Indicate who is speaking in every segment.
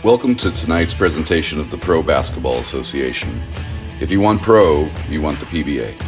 Speaker 1: Welcome to tonight's presentation of the Pro Basketball Association. If you want pro, you want the PBA.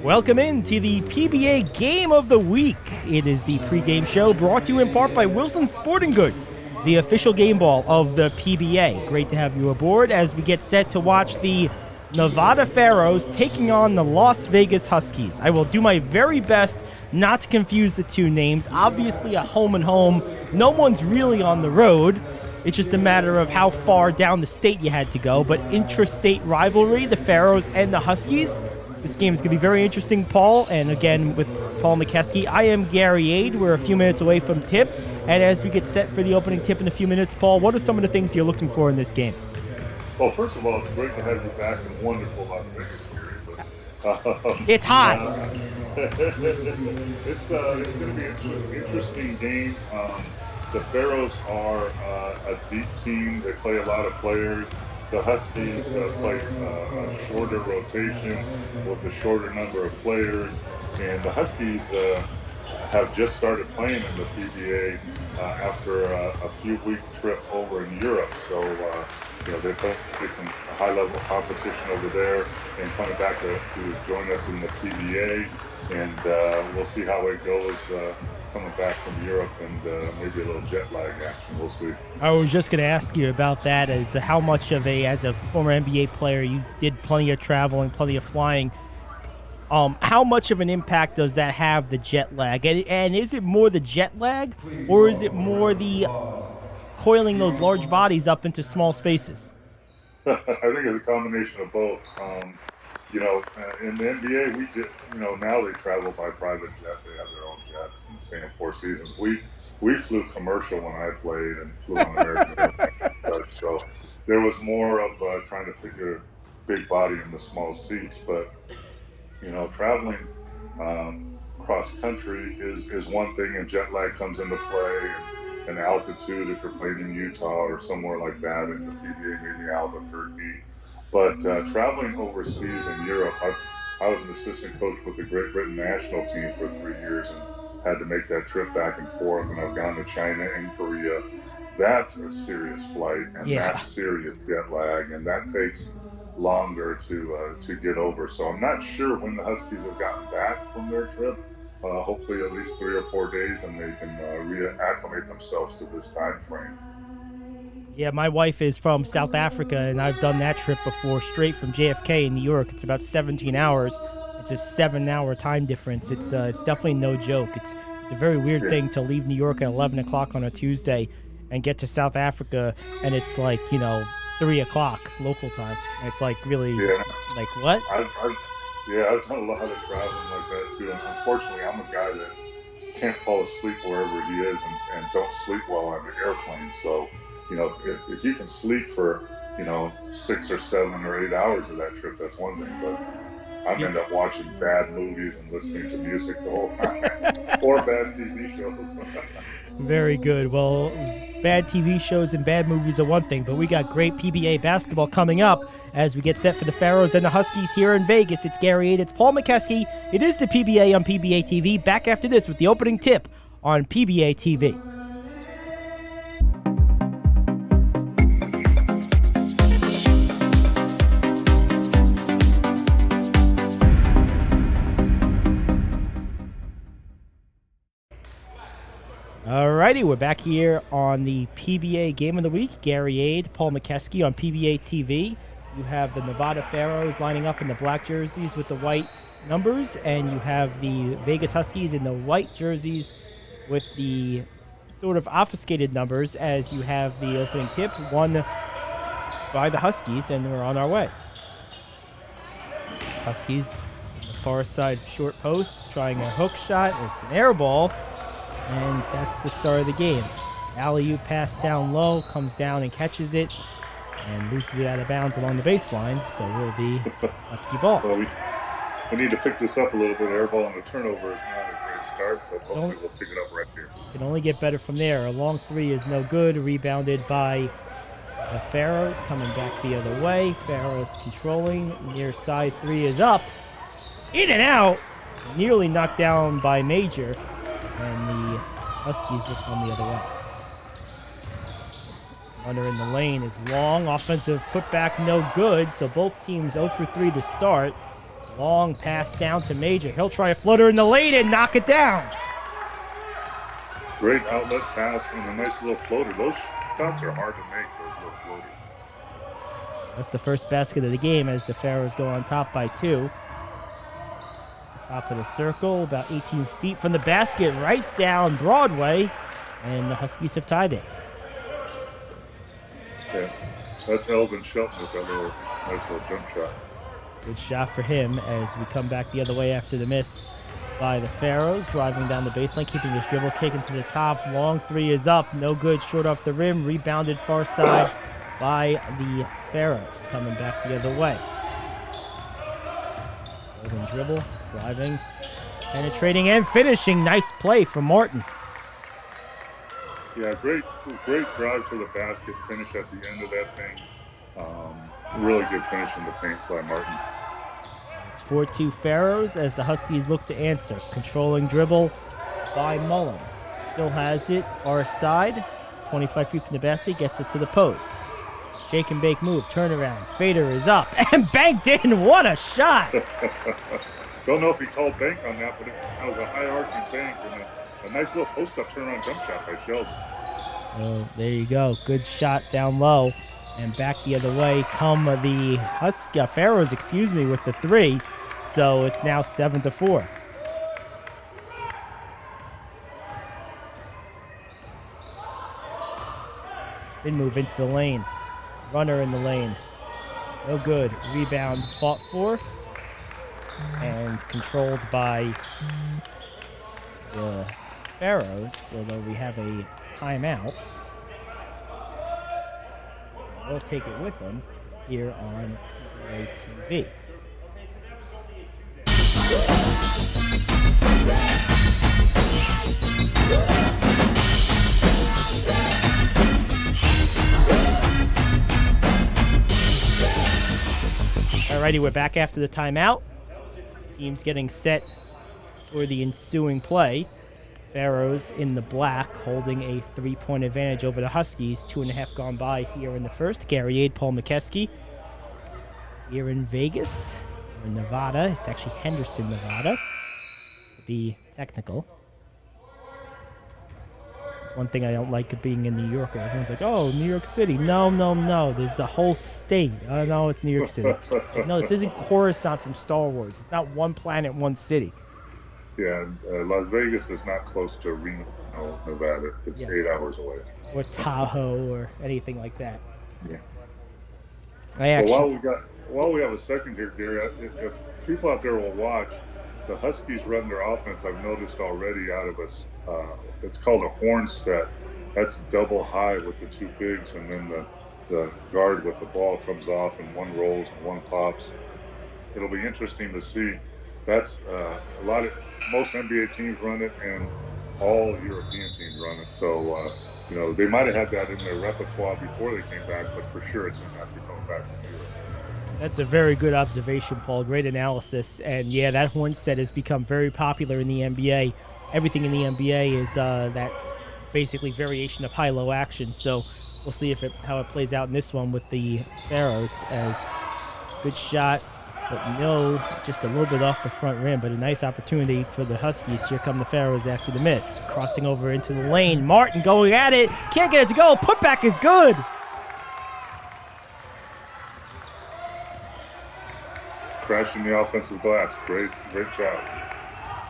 Speaker 2: Welcome in to the PBA Game of the Week. It is the pregame show brought to you in part by Wilson's Sporting Goods, the official game ball of the PBA. Great to have you aboard as we get set to watch the Nevada Pharaohs taking on the Las Vegas Huskies. I will do my very best not to confuse the two names. Obviously a home and home. No one's really on the road. It's just a matter of how far down the state you had to go. But intrastate rivalry, the Pharaohs and the Huskies. This game is going to be very interesting, Paul. And again, with Paul McKeskey, I am Gary Ade. We're a few minutes away from tip. And as we get set for the opening tip in a few minutes, Paul, what are some of the things you're looking for in this game?
Speaker 3: Well, first of all, it's great to have you back in wonderful Las Vegas, Gary. But,
Speaker 2: it's hot.
Speaker 3: It's going to be an interesting game. The Pharaohs are a deep team. They play a lot of players. The Huskies play a shorter rotation with a shorter number of players. And the Huskies have just started playing in the PBA after a few-week trip over in Europe. So, they play some high-level competition over there and coming back to join us in the PBA. And we'll see how it goes coming back from Europe and maybe a little jet lag action. We'll see.
Speaker 2: I was just going to ask you about that, as how much of as a former NBA player, you did plenty of traveling, plenty of flying. How much of an impact does that have, the jet lag? And is it more the jet lag, or is it more the coiling those large bodies up into small spaces?
Speaker 3: I think it's a combination of both. In the NBA, we did, now they travel by private jet. They have their own jets and stay in Four Seasons. We flew commercial when I played and flew on American Airlines. So there was more of trying to fit your big body in the small seats. But, traveling cross country is one thing, and jet lag comes into play, and altitude if you're playing in Utah or somewhere like that, in the PBA, maybe Albuquerque. But traveling overseas in Europe, I was an assistant coach with the Great Britain national team for 3 years and had to make that trip back and forth. And I've gone to China and Korea. That's a serious flight, and that's serious jet lag, and that takes longer to get over. So I'm not sure when the Huskies have gotten back from their trip. Hopefully at least 3 or 4 days, and they can reacclimate themselves to this time frame.
Speaker 2: Yeah, my wife is from South Africa, and I've done that trip before, straight from JFK in New York. It's about 17 hours. It's a 7-hour time difference. It's definitely no joke. It's a very weird thing to leave New York at 11 o'clock on a Tuesday and get to South Africa, and it's like, 3 o'clock local time. And it's like really, like what?
Speaker 3: I've done a lot of traveling like that too. And unfortunately, I'm a guy that can't fall asleep wherever he is and don't sleep well on the airplane. So, if you can sleep for, 6 or 7 or 8 hours of that trip, that's one thing. But I end up watching bad movies and listening to music the whole time, or bad TV shows.
Speaker 2: Very good. Well, bad TV shows and bad movies are one thing, but we got great PBA basketball coming up as we get set for the Pharaohs and the Huskies here in Vegas. It's Gary Ade, it's Paul McKeskey. It is the PBA on PBATV. Back after this with the opening tip on PBATV. Alrighty, we're back here on the PBA Game of the Week. Gary Ade, Paul McKeskey on PBA TV. You have the Nevada Pharaohs lining up in the black jerseys with the white numbers, and you have the Vegas Huskies in the white jerseys with the sort of obfuscated numbers, as you have the opening tip won by the Huskies, and we're on our way. Huskies, the far side short post, trying a hook shot. It's an air ball. And that's the start of the game. Alley-oop pass down low, comes down and catches it, and loses it out of bounds along the baseline, so it will be Husky ball.
Speaker 3: Well, we need to pick this up a little bit. Air ball and the turnover is not a great start, but hopefully we'll pick it up right here.
Speaker 2: Can only get better from there. A long three is no good. Rebounded by the Pharaohs, coming back the other way. Pharaohs controlling. Near side three is up. In and out. Nearly knocked down by Major. And the Huskies will come the other way. Runner in the lane is long. Offensive putback no good. So both teams 0 for 3 to start. Long pass down to Major. He'll try a floater in the lane and knock it down.
Speaker 3: Great outlet pass and a nice little floater. Those shots are hard to make, those little floaters.
Speaker 2: That's the first basket of the game as the Pharaohs go on top by 2. Top of the circle, about 18 feet from the basket, right down Broadway, and the Huskies have tied it.
Speaker 3: Yeah, that's Elvin Shelton with that nice little jump shot.
Speaker 2: Good shot for him as we come back the other way after the miss by the Pharaohs, driving down the baseline, keeping his dribble kick into the top. Long three is up, no good, short off the rim, rebounded far side by the Pharaohs, coming back the other way. Golden dribble, driving, penetrating, and finishing. Nice play from Martin.
Speaker 3: Yeah, great drive to the basket, finish at the end of that thing. Really good finish in the paint by Martin.
Speaker 2: It's 4-2 Pharaohs as the Huskies look to answer. Controlling dribble by Mullins. Still has it, far side, 25 feet from the basket, gets it to the post. Shake and bake move, turnaround, fader is up, and banked in. What a shot!
Speaker 3: Don't know if he called bank on that, but that was a high arcing bank and a nice little post-up turnaround jump shot by Sheldon.
Speaker 2: So there you go, good shot down low, and back the other way come the Pharaohs, with the 3. So it's now 7-4. Spin move into the lane. Runner in the lane. No good. Rebound fought for. And controlled by the Pharaohs, although we have a timeout. We'll take it with them here on PBATV. Alrighty, we're back after the timeout. Teams getting set for the ensuing play. Pharaohs in the black, holding a 3-point advantage over the Huskies. 2.5 gone by here in the first. Gary Aid, Paul McKeskey. Here in Vegas, or Nevada. It's actually Henderson, Nevada, to be technical. It's one thing I don't like being in New York. Everyone's like, oh, New York City. No. There's the whole state. Oh, no, it's New York City. No, this isn't Coruscant from Star Wars. It's not one planet, one city.
Speaker 3: Yeah, Las Vegas is not close to Reno, Nevada. It's 8 hours away.
Speaker 2: Or Tahoe or anything like that.
Speaker 3: Yeah. While we have a second here, Gary, if people out there will watch, the Huskies run their offense, I've noticed already, out of us. It's called a horn set. That's double high with the 2 bigs, and then the guard with the ball comes off, and one rolls and one pops. It'll be interesting to see. That's most NBA teams run it, and all European teams run it. So, they might have had that in their repertoire before they came back, but for sure it's after coming back from Europe.
Speaker 2: That's a very good observation, Paul. Great analysis. And yeah, that horn set has become very popular in the NBA. Everything in the NBA is that basically variation of high-low action. So we'll see how it plays out in this one with the Pharaohs. As good shot, but no, just a little bit off the front rim, but a nice opportunity for the Huskies. Here come the Pharaohs after the miss. Crossing over into the lane. Martin going at it. Can't get it to go. Putback is good.
Speaker 3: Crashing the offensive glass. Great job.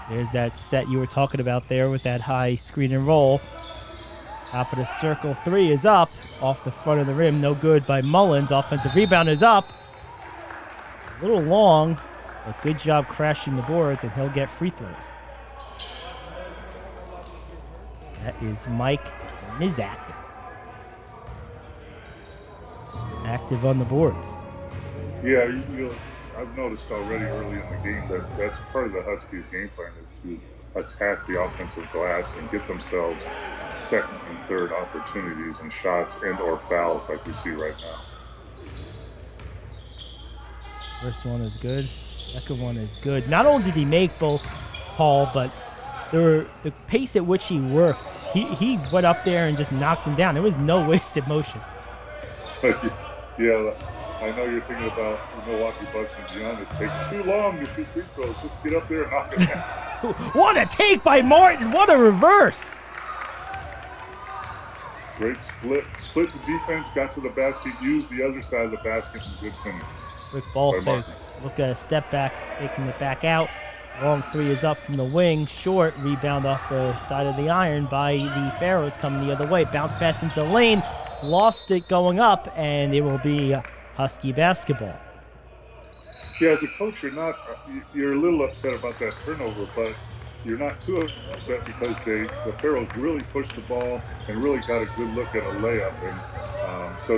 Speaker 2: There's that set you were talking about there with that high screen and roll. Top of the circle, 3 is up. Off the front of the rim, no good by Mullins. Offensive rebound is up. A little long, but good job crashing the boards, and he'll get free throws. That is Mike Mizak. Active on the boards.
Speaker 3: Yeah, I've noticed already early in the game that that's part of the Huskies' game plan is to attack the offensive glass and get themselves second and third opportunities and shots and or fouls like we see right now.
Speaker 2: First one is good. Second one is good. Not only did he make both, Paul, but the pace at which he worked, he went up there and just knocked him down. There was no wasted motion.
Speaker 3: Yeah, I know you're thinking about the Milwaukee Bucks and Giannis. Takes too long to shoot free throws. Just get up there and knock it down.
Speaker 2: What a take by Martin. What a reverse.
Speaker 3: Great split. Split the defense, got to the basket, used the other side of the basket, and good finish.
Speaker 2: Quick ball fake. Look at a step back, taking it back out. Long three is up from the wing. Short rebound off the side of the iron by the Pharaohs coming the other way. Bounce pass into the lane. Lost it going up, and it will be Husky basketball.
Speaker 3: Yeah, as a coach, you're a little upset about that turnover, but you're not too upset because the Pharaohs really pushed the ball and really got a good look at a layup, and so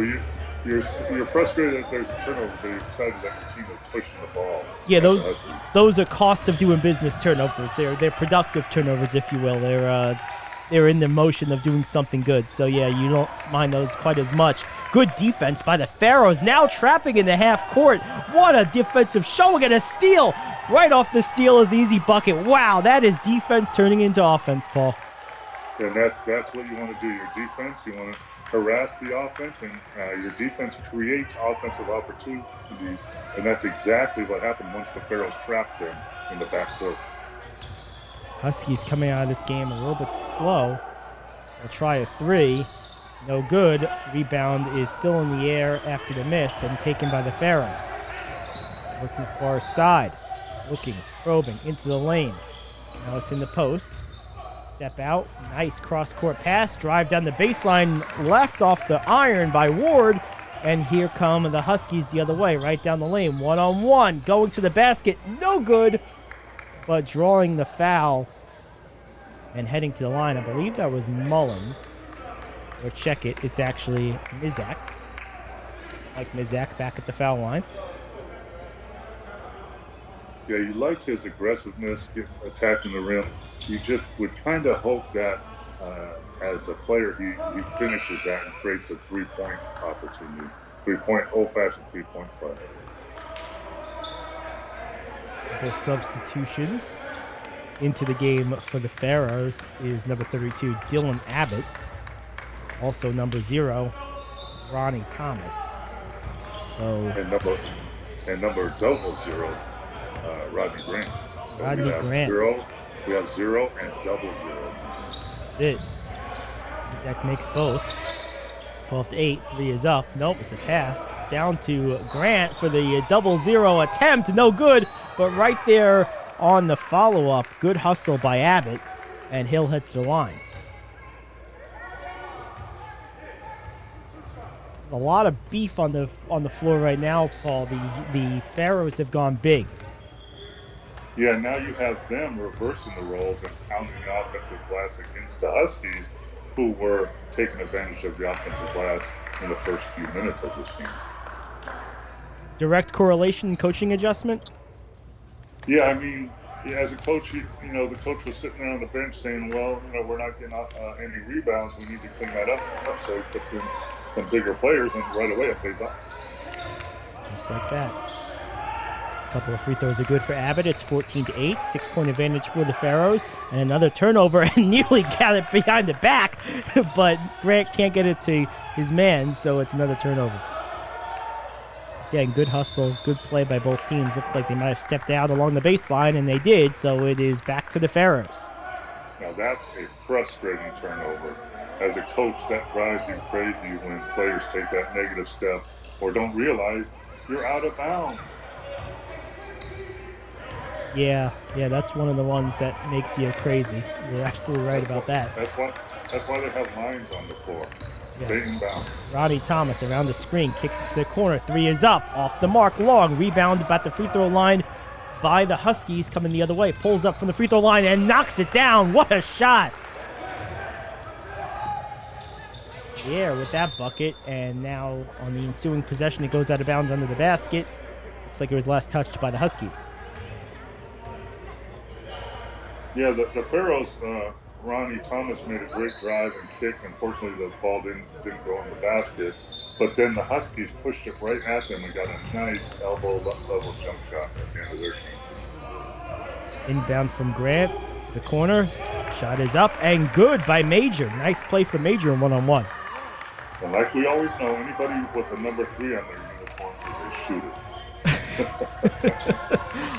Speaker 3: you're frustrated that there's a turnover, but you're excited that your team is pushing the ball.
Speaker 2: Yeah, those are cost of doing business turnovers. They're productive turnovers, if you will. They're in the motion of doing something good. So yeah, you don't mind those quite as much. Good defense by the Pharaohs, now trapping in the half court. What a defensive showing, and a steal. Right off the steal is easy bucket. Wow, that is defense turning into offense, Paul.
Speaker 3: And that's what you want to do. Your defense, you want to harass the offense, and your defense creates offensive opportunities, and that's exactly what happened once the Pharaohs trapped them in the backcourt.
Speaker 2: Huskies coming out of this game a little bit slow. They'll try a three. No good. Rebound is still in the air after the miss and taken by the Pharaohs. Working far side. Looking, probing into the lane. Now it's in the post. Step out. Nice cross-court pass. Drive down the baseline. Left off the iron by Ward. And here come the Huskies the other way. Right down the lane. One-on-one. Going to the basket. No good. But drawing the foul and heading to the line. I believe that was Mullins. Or check it. It's actually Mizak. Like Mizak back at the foul line.
Speaker 3: Yeah, you like his aggressiveness, attacking the rim. You just would kind of hope that as a player he finishes that and creates a three-point opportunity. Old-fashioned three-point play.
Speaker 2: Couple substitutions into the game for the Pharaohs is number 32, Dylan Abbott. Also number 0, Ronnie Thomas.
Speaker 3: And number 00, Rodney Grant. So
Speaker 2: Rodney Grant.
Speaker 3: We have 0 and 00.
Speaker 2: That's it. Zach makes both. 12-8. 3 is up. Nope, it's a pass. Down to Grant for the 00 attempt. No good, but right there on the follow-up. Good hustle by Abbott, and Hill heads to the line. There's a lot of beef on the floor right now, Paul. The Pharaohs have gone big.
Speaker 3: Yeah, now you have them reversing the roles and pounding the offensive glass against the Huskies, who were taking advantage of the offensive glass in the first few minutes of this game.
Speaker 2: Direct correlation, coaching adjustment?
Speaker 3: Yeah, I mean, as a coach, the coach was sitting there on the bench saying, well, we're not getting any rebounds. We need to clean that up. So he puts in some bigger players, and right away it pays off.
Speaker 2: Just like that. A couple of free throws are good for Abbott. It's 14-8, 6-point advantage for the Pharaohs, and another turnover, and nearly got it behind the back, but Grant can't get it to his man, so it's another turnover. Again, good hustle, good play by both teams. Looked like they might have stepped out along the baseline, and they did, so it is back to the Pharaohs.
Speaker 3: Now that's a frustrating turnover. As a coach, that drives you crazy when players take that negative step or don't realize you're out of bounds.
Speaker 2: Yeah, that's one of the ones that makes you crazy. You're absolutely right about that.
Speaker 3: That's why they have lines on the floor.
Speaker 2: Yes.
Speaker 3: Staying down.
Speaker 2: Rodney Thomas around the screen, kicks it to the corner. 3 is up, off the mark, long. Rebound about the free throw line by the Huskies, coming the other way. Pulls up from the free throw line and knocks it down. What a shot. Yeah, with that bucket, and now on the ensuing possession, it goes out of bounds under the basket. Looks like it was last touched by the Huskies.
Speaker 3: Yeah, the Pharaohs, Ronnie Thomas made a great drive and kick. Unfortunately, the ball didn't go in the basket. But then the Huskies pushed it right at them and got a nice elbow level jump shot at the end of their team.
Speaker 2: Inbound from Grant to the corner. Shot is up and good by Major. Nice play for Major in one-on-one.
Speaker 3: And like we always know, anybody with a number 3 on their uniform is a shooter.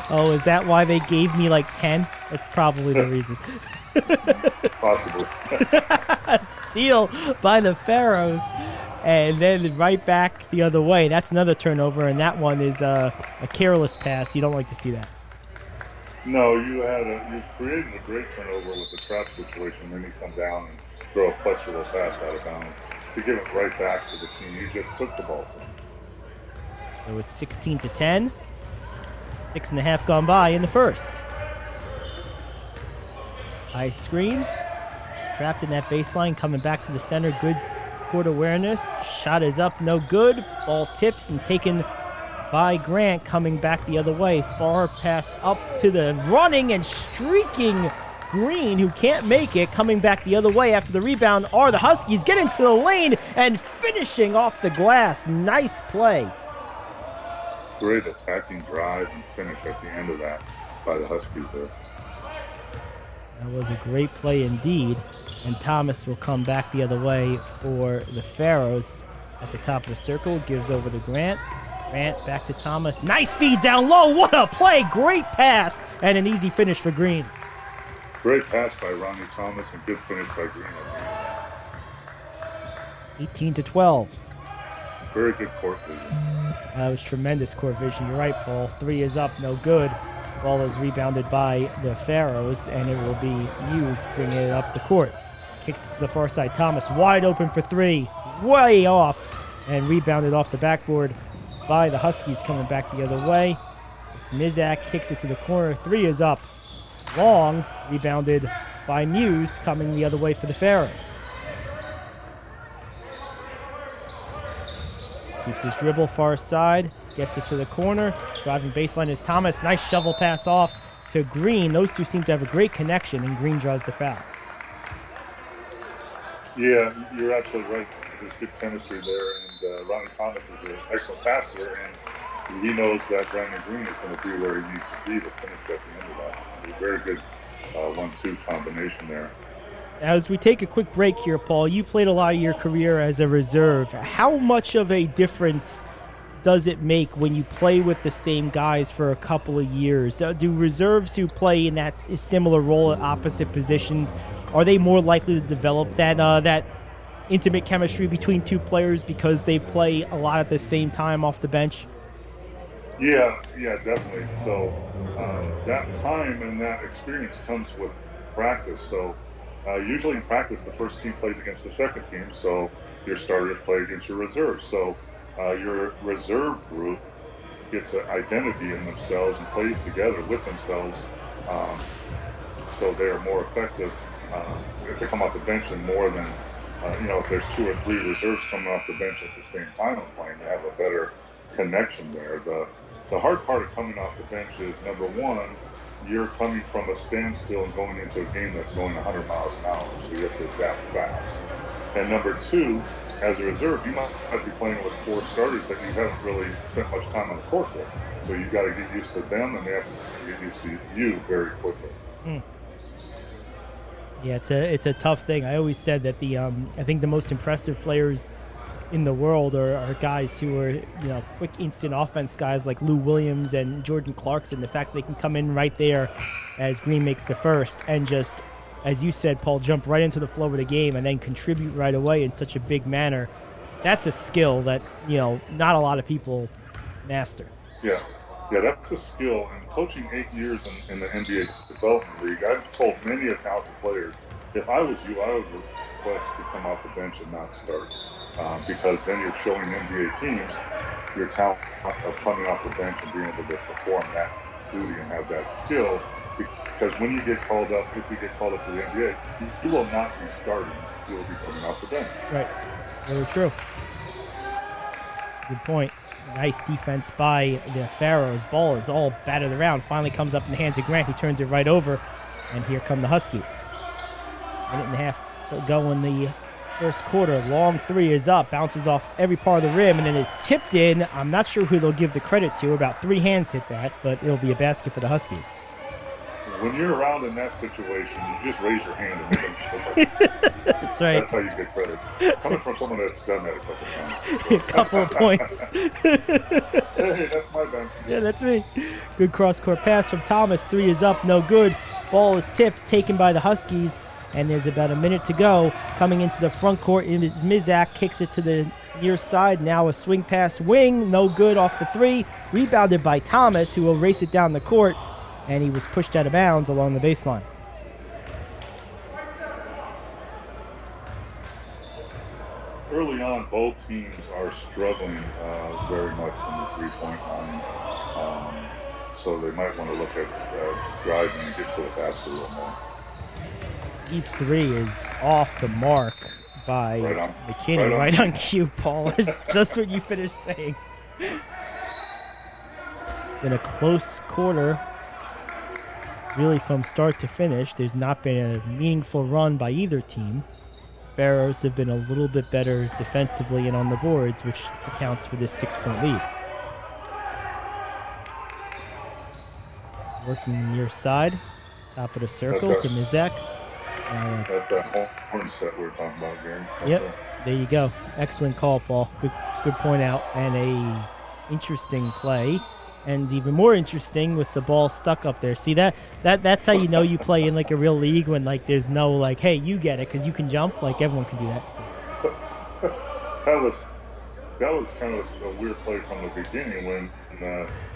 Speaker 2: Oh, is that why they gave me like 10? That's probably the reason.
Speaker 3: Possibly.
Speaker 2: Steal by the Pharaohs. And then right back the other way. That's another turnover, and that one is a careless pass. You don't like to see that.
Speaker 3: No, you created a great turnover with the trap situation. Then you come down and throw a questionable pass out of bounds to give it right back to the team you just took the ball from.
Speaker 2: So it's 16-10. 6.5 gone by in the first. High screen. Trapped in that baseline, coming back to the center. Good court awareness. Shot is up, no good. Ball tipped and taken by Grant, coming back the other way. Far pass up to the running and streaking Green, who can't make it. Coming back the other way after the rebound are the Huskies. Get into the lane and finishing off the glass. Nice play.
Speaker 3: Great attacking drive and finish at the end of that by the Huskies there.
Speaker 2: That was a great play indeed. And Thomas will come back the other way for the Pharaohs at the top of the circle. Gives over to Grant. Grant back to Thomas. Nice feed down low. What a play. Great pass and an easy finish for Green.
Speaker 3: Great pass by Ronnie Thomas and good finish by Green.
Speaker 2: 18-12.
Speaker 3: Very good court vision.
Speaker 2: That was tremendous court vision. You're right, Paul. 3 is up, no good. Ball is rebounded by the Pharaohs, and it will be used, bringing it up the court. Kicks it to the far side. Thomas wide open for 3. Way off, and rebounded off the backboard by the Huskies, coming back the other way. It's Mizak, kicks it to the corner. 3 is up. Long, rebounded by Muse, coming the other way for the Pharaohs. Keeps his dribble far side, gets it to the corner. Driving baseline is Thomas. Nice shovel pass off to Green. Those two seem to have a great connection, and Green draws the foul.
Speaker 3: Yeah, you're absolutely right. There's good chemistry there, and Ronnie Thomas is an excellent passer, and he knows that Brandon Green is going to be where he needs to be to finish at the end of that. It's a very good 1-2 combination there.
Speaker 2: As we take a quick break here, Paul, you played a lot of your career as a reserve. How much of a difference does it make when you play with the same guys for a couple of years? Do reserves who play in that similar role at opposite positions, are they more likely to develop that intimate chemistry between two players because they play a lot at the same time off the bench?
Speaker 3: Yeah, definitely. So that time and that experience comes with practice. So usually in practice, the first team plays against the second team, so your starters play against your reserves. So your reserve group gets an identity in themselves and plays together with themselves, so they are more effective if they come off the bench and more than, if there's 2 or 3 reserves coming off the bench at the same time and playing, they have a better connection there. The hard part of coming off the bench is, number one, you're coming from a standstill and going into a game that's going 100 miles an hour, so you have to adapt fast. And number 2, as a reserve, you might be playing with 4 starters that you haven't really spent much time on the court with. So you've got to get used to them, and they have to get used to you very quickly.
Speaker 2: Yeah, it's a tough thing. I always said that I think the most impressive players in the world are guys who are, quick instant offense guys like Lou Williams and Jordan Clarkson. The fact they can come in right there as Green makes the first and just, as you said, Paul, jump right into the flow of the game and then contribute right away in such a big manner. That's a skill that, not a lot of people master.
Speaker 3: Yeah, that's a skill. And coaching 8 years in the NBA Development League, I've told many talented players, if I was you, I would request to come off the bench and not start. Because then you're showing NBA teams your talent of coming off the bench and being able to perform that duty and have that skill. Because when you get called up, if you get called up to the NBA, you will not be starting. You will be coming off the bench.
Speaker 2: Right. Very true. That's a good point. Nice defense by the Pharaohs. Ball is all battered around. Finally comes up in the hands of Grant, who turns it right over. And here come the Huskies. Minute and a half to go in the first quarter. Long three is up. Bounces off every part of the rim and then is tipped in. I'm not sure who they'll give the credit to. About 3 hands hit that, but it'll be a basket for the Huskies.
Speaker 3: When you're around in that situation, you just raise your hand and make them look.
Speaker 2: That's right.
Speaker 3: That's how you get credit. Coming from someone that's done that a couple times.
Speaker 2: A couple of points.
Speaker 3: Hey, that's my bad.
Speaker 2: Yeah, that's me. Good cross-court pass from Thomas. 3 is up, no good. Ball is tipped, taken by the Huskies, and there's about a minute to go. Coming into the front court is Mizak, kicks it to the near side. Now a swing pass wing, no good off the 3. Rebounded by Thomas, who will race it down the court, and he was pushed out of bounds along the baseline.
Speaker 3: Early on, both teams are struggling very much from the three-point line, so they might want to look at driving and get to the basket a little more. Deep 3
Speaker 2: is off the mark by McKinney. Right on cue, Paul. Is just what you finished saying. It's been a close quarter, really from start to finish. There's not been a meaningful run by either team. Pharaohs have been a little bit better defensively and on the boards, which accounts for this 6-point lead. Working near side, top of the circle to Mizak.
Speaker 3: That's that horn set we were talking about, Gary.
Speaker 2: Yep, there you go. Excellent call, Paul. Good point out, and a interesting play. And even more interesting with the ball stuck up there. See that's how you know you play in like a real league, when like there's no like, hey, you get it because you can jump. Like everyone can do that. So.
Speaker 3: that was kind of a weird play from the beginning when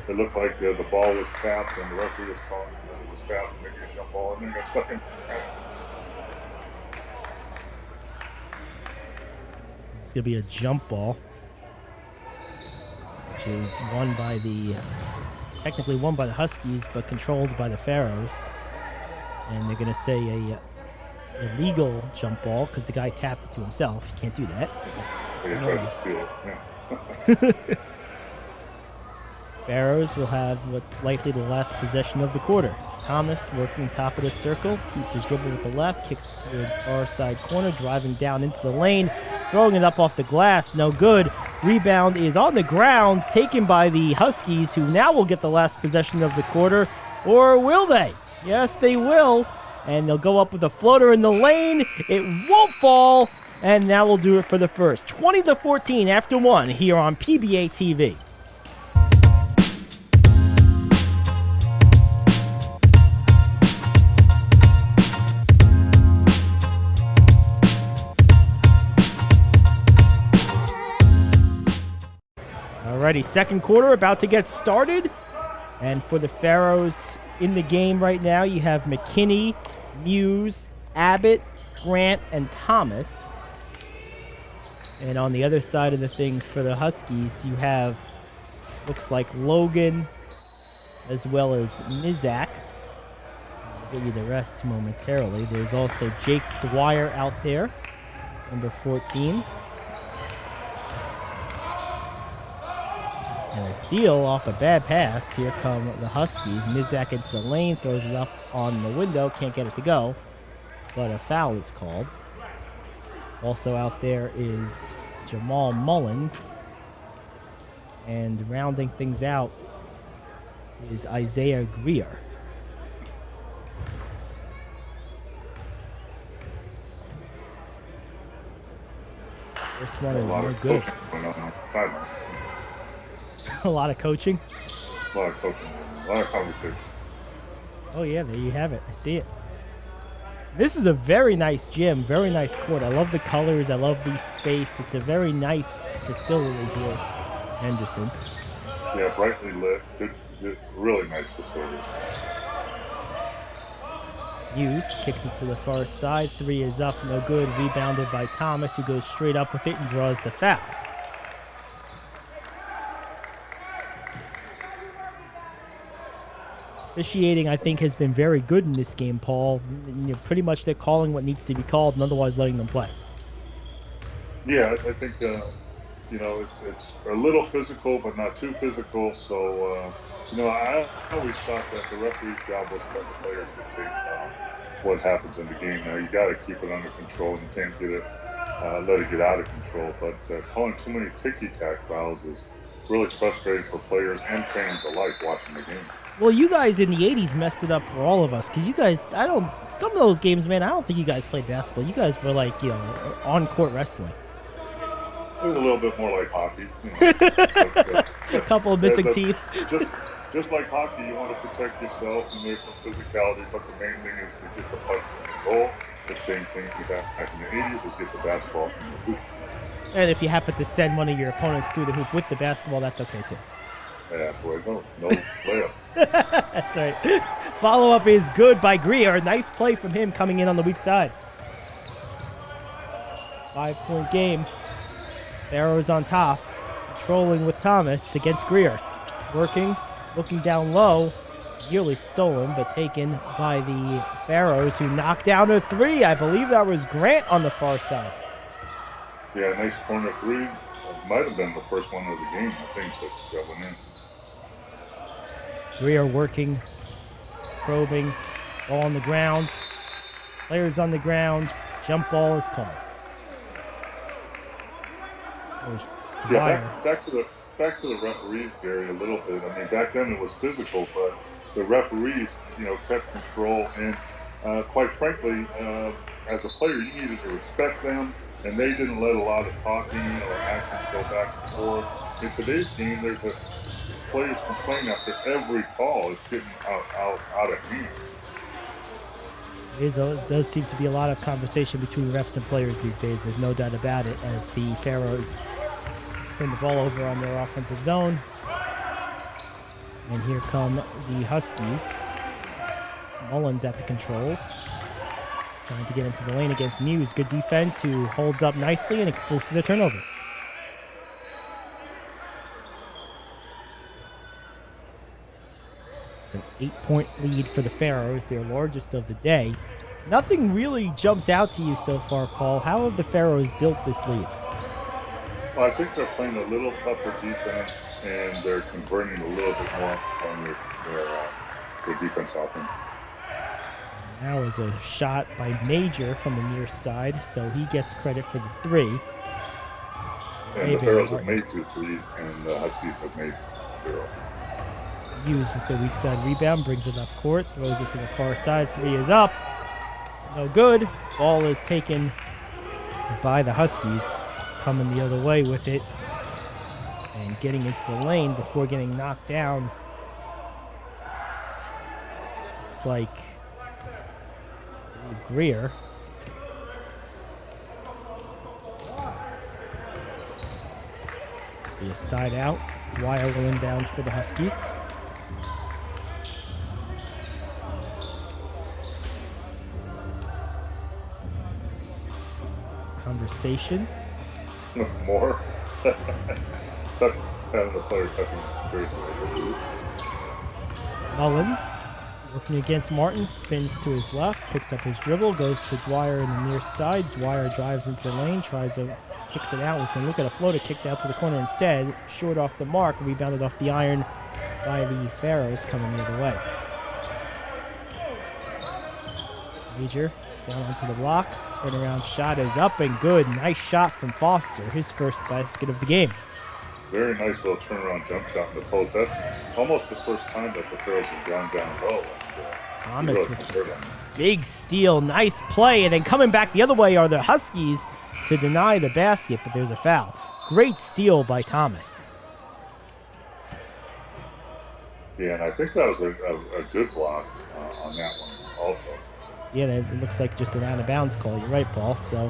Speaker 3: it looked like the ball was tapped and the referee was calling that it was tapped and making a jump ball, and then got stuck in.
Speaker 2: It's gonna be a jump ball, which is technically won by the Huskies, but controlled by the Pharaohs. And they're going to say a illegal jump ball because the guy tapped it to himself. You can't do that. Pharaohs will have what's likely the last possession of the quarter. Thomas working top of the circle, keeps his dribble with the left, kicks to the far side corner, driving down into the lane, throwing it up off the glass, no good. Rebound is on the ground, taken by the Huskies, who now will get the last possession of the quarter. Or will they? Yes, they will. And they'll go up with a floater in the lane. It won't fall. And that will do it for the first. 20-14 after 1 here on PBATV. Alrighty, second quarter about to get started. And for the Pharaohs in the game right now, you have McKinney, Muse, Abbott, Grant, and Thomas. And on the other side of the things for the Huskies, you have, looks like Logan, as well as Mizak. I'll give you the rest momentarily. There's also Jake Dwyer out there, number 14. And a steal off a bad pass. Here come the Huskies. Mizak into the lane, throws it up on the window. Can't get it to go, but a foul is called. Also out there is Jamal Mullins. And rounding things out is Isaiah Greer. First one is no good. A lot of coaching.
Speaker 3: A lot of coaching. A lot of conversation.
Speaker 2: Oh yeah, there you have it. I see it. This is a very nice gym, very nice court. I love the colors. I love the space. It's a very nice facility here in Henderson.
Speaker 3: Yeah, brightly lit. Good, really nice facility.
Speaker 2: Hughes kicks it to the far side. 3 is up, no good. Rebounded by Thomas, who goes straight up with it and draws the foul. Officiating, I think, has been very good in this game, Paul. Pretty much they're calling what needs to be called and otherwise letting them play.
Speaker 3: Yeah, I think you know, it's a little physical, but not too physical. So, you know, I always thought that the referee's job was to let the players dictate what happens in the game. Now, you got to keep it under control. You can't let it get out of control. But calling too many ticky-tack fouls is really frustrating for players and fans alike watching the game.
Speaker 2: Well, you guys in the 80s messed it up for all of us because you guys, some of those games, man, I don't think you guys played basketball. You guys were like, you know, on-court wrestling.
Speaker 3: It was a little bit more like hockey. You know,
Speaker 2: a couple of missing teeth.
Speaker 3: Just like hockey, you want to protect yourself, and there's some physicality, but the main thing is to get the puck in the goal. The same thing back in the 80s was get the basketball from the hoop.
Speaker 2: And if you happen to send one of your opponents through the hoop with the basketball, that's okay too.
Speaker 3: Yeah, boy, no layup.
Speaker 2: That's right. Follow-up is good by Greer. Nice play from him coming in on the weak side. 5-point game. Pharaohs on top. Controlling with Thomas against Greer. Working, looking down low. Nearly stolen, but taken by the Pharaohs, who knocked down a three. I believe that was Grant on the far side.
Speaker 3: Yeah, nice corner three. Might have been the first one of the game, I think, that went in.
Speaker 2: Greer working, probing, ball on the ground. Players on the ground. Jump ball is called.
Speaker 3: Yeah, back to the referees, Gary, a little bit. I mean, back then it was physical, but the referees, you know, kept control. And quite frankly, as a player, you needed to respect them, and they didn't let a lot of talking or actions go back and forth. In today's game, there's players complain after every call. It's getting out of hand.
Speaker 2: There does seem to be a lot of conversation between refs and players these days. There's no doubt about it, as the Pharaohs turn the ball over on their offensive zone. And here come the Huskies. Mullins at the controls. Trying to get into the lane against Muse. Good defense, who holds up nicely, and it forces a turnover. It's an 8-point lead for the Pharaohs, their largest of the day. Nothing really jumps out to you so far, Paul. How have the Pharaohs built this lead?
Speaker 3: Well, I think they're playing a little tougher defense, and they're converting a little bit more on their defense offense.
Speaker 2: Now is a shot by Major from the near side, so he gets credit for the three.
Speaker 3: And the Pharaohs have made 2 threes, and the Huskies have made 0.
Speaker 2: Hughes with the weak side rebound, brings it up court, throws it to the far side. 3 is up. No good. Ball is taken by the Huskies. Coming the other way with it and getting into the lane before getting knocked down. Looks like Greer. Be a side out. Dwyer will inbound for the Huskies. Conversation.
Speaker 3: More. Having the player touching.
Speaker 2: Mullins working against Martin, spins to his left, picks up his dribble, goes to Dwyer in the near side. Dwyer drives into the lane, kicks it out. He's going to look at a floater, kicked out to the corner instead. Short off the mark, rebounded off the iron by the Pharaohs coming the other way. Major down onto the block. Turnaround shot is up and good. Nice shot from Foster, his first basket of the game.
Speaker 3: Very nice little turnaround jump shot in the post. That's almost the first time that the Pharaohs have gone down low.
Speaker 2: Thomas with a big steal. Nice play. And then coming back the other way are the Huskies to deny the basket, but there's a foul. Great steal by Thomas.
Speaker 3: Yeah, and I think that was a good block on that one also.
Speaker 2: Yeah, it looks like just an out-of-bounds call. You're right, Paul. So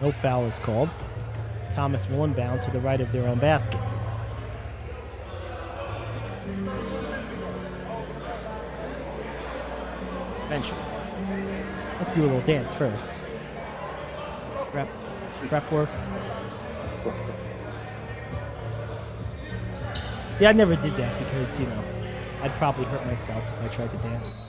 Speaker 2: no foul is called. Thomas will inbound to the right of their own basket. Eventually. Let's do a little dance first. Prep work. See, I never did that because, you know, I'd probably hurt myself if I tried to dance.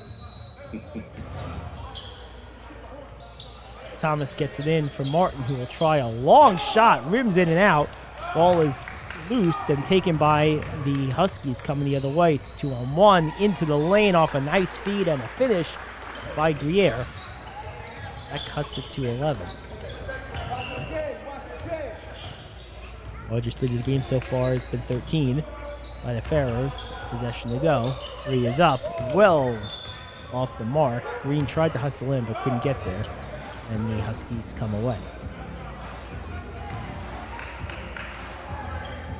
Speaker 2: Thomas gets it in for Martin, who will try a long shot, rims in and out. Ball is loosed and taken by the Huskies coming the other way. It's 2-on-1 into the lane off a nice feed and a finish by Gruyere. That cuts it to 11. Largest lead of the game so far has been 13 by the Pharaohs. Possession to go. 3 is up. Well off the mark. Green tried to hustle in but couldn't get there. And the Huskies come away.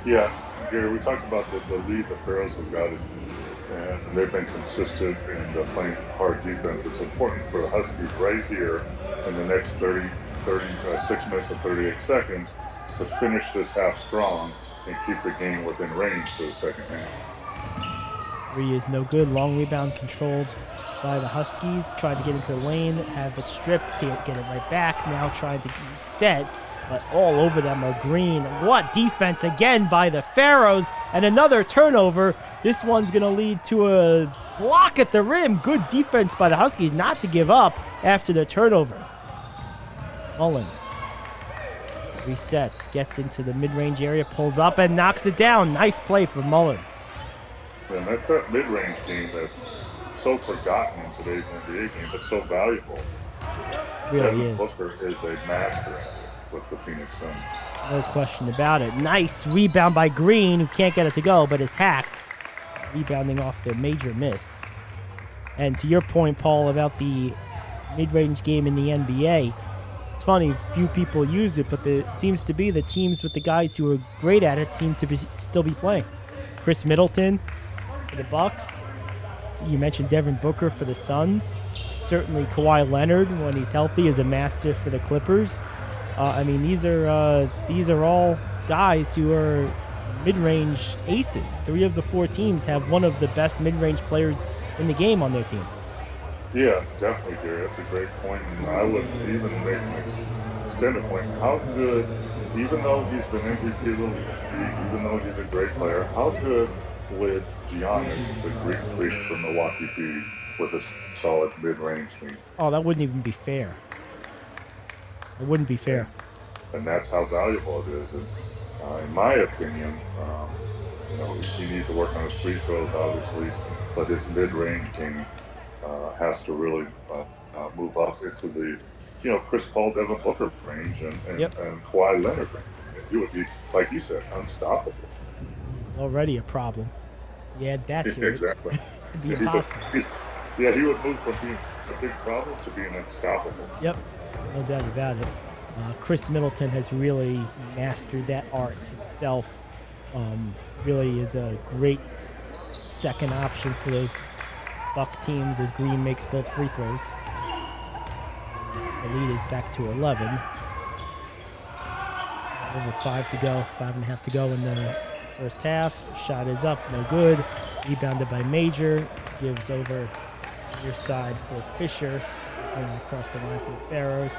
Speaker 3: Yeah, Gary, we talked about the lead the Pharaohs have got, and they've been consistent in playing hard defense. It's important for the Huskies right here in the next 6 minutes and 38 seconds to finish this half strong and keep the game within range for the second half.
Speaker 2: 3 is no good. Long rebound controlled by the Huskies. Tried to get into the lane, have it stripped to get it right back. Now trying to set, but all over them are Green. What defense again by the Pharaohs, and another turnover. This one's going to lead to a block at the rim. Good defense by the Huskies not to give up after the turnover. Mullins resets, gets into the mid-range area, pulls up and knocks it down. Nice play from Mullins.
Speaker 3: And that's that mid-range game that's so forgotten in today's NBA game, but so valuable.
Speaker 2: Really
Speaker 3: Devin
Speaker 2: is.
Speaker 3: Booker is a master at it with the Phoenix Suns.
Speaker 2: No question about it. Nice rebound by Green, who can't get it to go, but is hacked. Rebounding off the major miss. And to your point, Paul, about the mid-range game in the NBA, it's funny, few people use it, but it seems to be the teams with the guys who are great at it seem to still be playing. Chris Middleton for the Bucks. You mentioned Devin Booker for the Suns. Certainly Kawhi Leonard, when he's healthy, is a master for the Clippers. I mean, these are all guys who are mid-range aces. 3 of the 4 teams have one of the best mid-range players in the game on their team.
Speaker 3: Yeah, definitely, Gary. That's a great point. And I would even make an extended point. How good, even though he's been MVP of the league, even though he's a great player, how good would Giannis, the Greek freak from Milwaukee, be with a solid mid-range team?
Speaker 2: Oh, that wouldn't even be fair. It wouldn't be fair.
Speaker 3: And that's how valuable it is. And, in my opinion, he needs to work on his free throws, obviously, but his mid-range game has to really move up into the, Chris Paul, Devin Booker range and Kawhi Leonard range. He would be, like you said, unstoppable.
Speaker 2: It's already a problem. You add that to it.
Speaker 3: Exactly.
Speaker 2: It'd be impossible.
Speaker 3: He would move from being a big problem to being unstoppable.
Speaker 2: Yep, no doubt about it. Chris Middleton has really mastered that art himself. Really is a great second option for those Buck teams as Green makes both free throws. The lead is back to 11. Over 5 to go, 5.5 to go in the first half. Shot is up, no good. Rebounded by Major. Gives over your side for Fisher. Going across the line for the Pharaohs.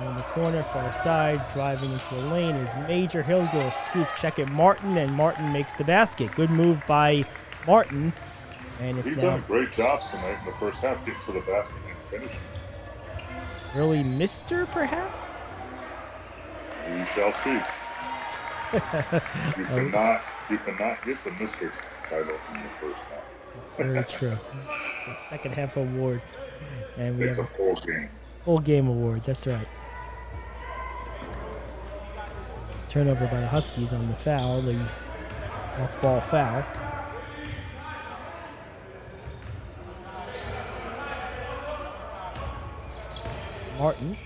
Speaker 2: In the corner, far side, driving into the lane is Major. He'll go scoop check at Martin, and Martin makes the basket. Good move by Martin. And it's
Speaker 3: He's
Speaker 2: now
Speaker 3: done a great job tonight in the first half, getting to the basket and finishing.
Speaker 2: early mister, perhaps?
Speaker 3: We shall see. You cannot get the Mr. title in the first half.
Speaker 2: That's very true. It's a second half award. And we
Speaker 3: It's
Speaker 2: have
Speaker 3: a full game.
Speaker 2: full game award, that's right. Turnover by the Huskies on the foul, the off-ball foul. Martin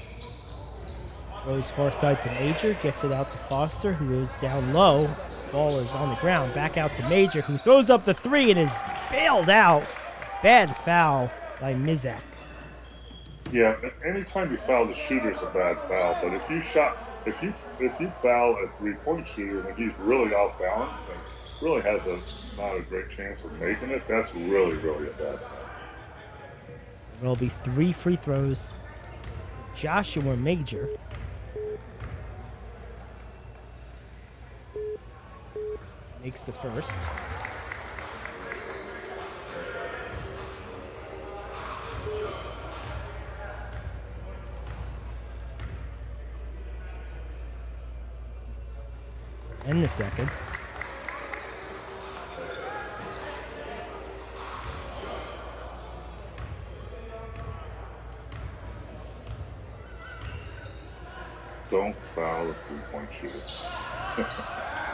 Speaker 2: goes far side to Major, gets it out to Foster, who goes down low. Ball is on the ground, back out to Major, who throws up the 3 and is bailed out. Bad foul by Mizak.
Speaker 3: Yeah, anytime you foul the shooter is a bad foul, but if you foul a three-point shooter and he's really off balance and really has not a great chance of making it, that's really, really a bad foul.
Speaker 2: So there'll be 3 free throws. Joshua Major. Makes the first. And the second.
Speaker 3: Don't foul a three-point shooter.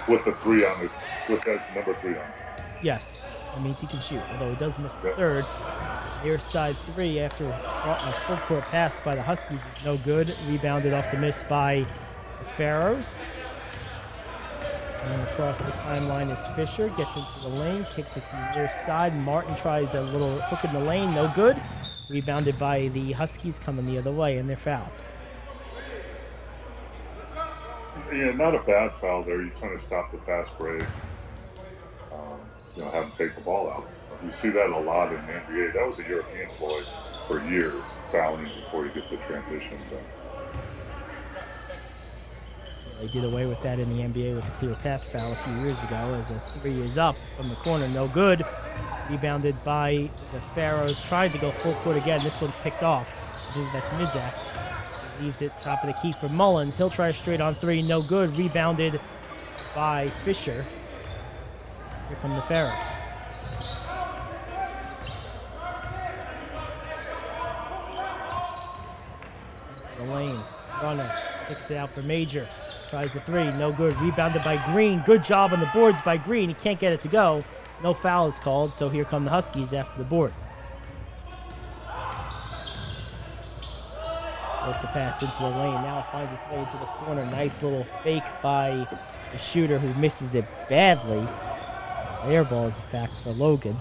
Speaker 3: With the three on it. With that's number 3 on it.
Speaker 2: Yes, that means he can shoot, although he does miss the third. Near side three after a full court pass by the Huskies is no good. Rebounded off the miss by the Pharaohs. And across the timeline is Fisher. Gets into the lane, kicks it to the near side. Martin tries a little hook in the lane, no good. Rebounded by the Huskies coming the other way, and they're fouled.
Speaker 3: Yeah, not a bad foul there. You kind of stop the fast break. Have him take the ball out. You see that a lot in the NBA. That was a European ploy for years, fouling before you get the transition done.
Speaker 2: They did away with that in the NBA with a clear path foul a few years ago as a three is up from the corner, no good. Rebounded by the Pharaohs, tried to go full court again. This one's picked off. I believe that's Mizak. Leaves it top of the key for Mullins. He'll try a straight on three, no good. Rebounded by Fisher. Here come the Pharaohs. The lane, runner, kicks it out for Major. Tries a three, no good. Rebounded by Green. Good job on the boards by Green. He can't get it to go. No foul is called, so here come the Huskies after the board. It's a pass into the lane. Now it finds its way into the corner. Nice little fake by the shooter who misses it badly. Air ball is a fact for Logan.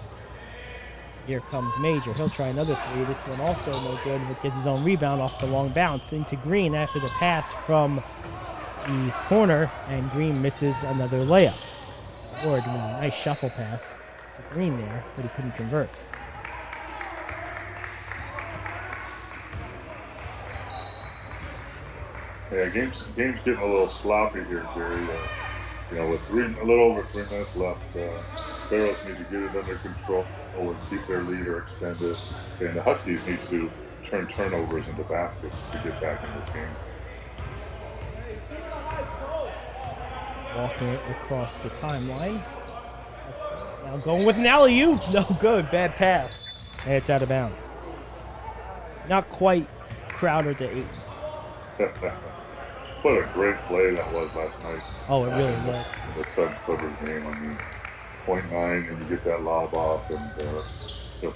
Speaker 2: Here comes Major. He'll try another three. This one also no good, but gets his own rebound off the long bounce into Green after the pass from the corner, and Green misses another layup. Or doing a nice shuffle pass to Green there, but he couldn't convert.
Speaker 3: Yeah, game's getting a little sloppy here, Jerry. With a little over 3 minutes left, Pharaohs need to get it under control and keep their lead or extend it. And the Huskies need to turn turnovers into baskets to get back in this game.
Speaker 2: Walking it across the timeline. Now going with an alley-oop. No good. Bad pass. And it's out of bounds. Not quite Crowder to 8.
Speaker 3: What a great play that was last night.
Speaker 2: Oh, it really was.
Speaker 3: The Suns Clippers game. I mean, 0.9, and you get that lob off, and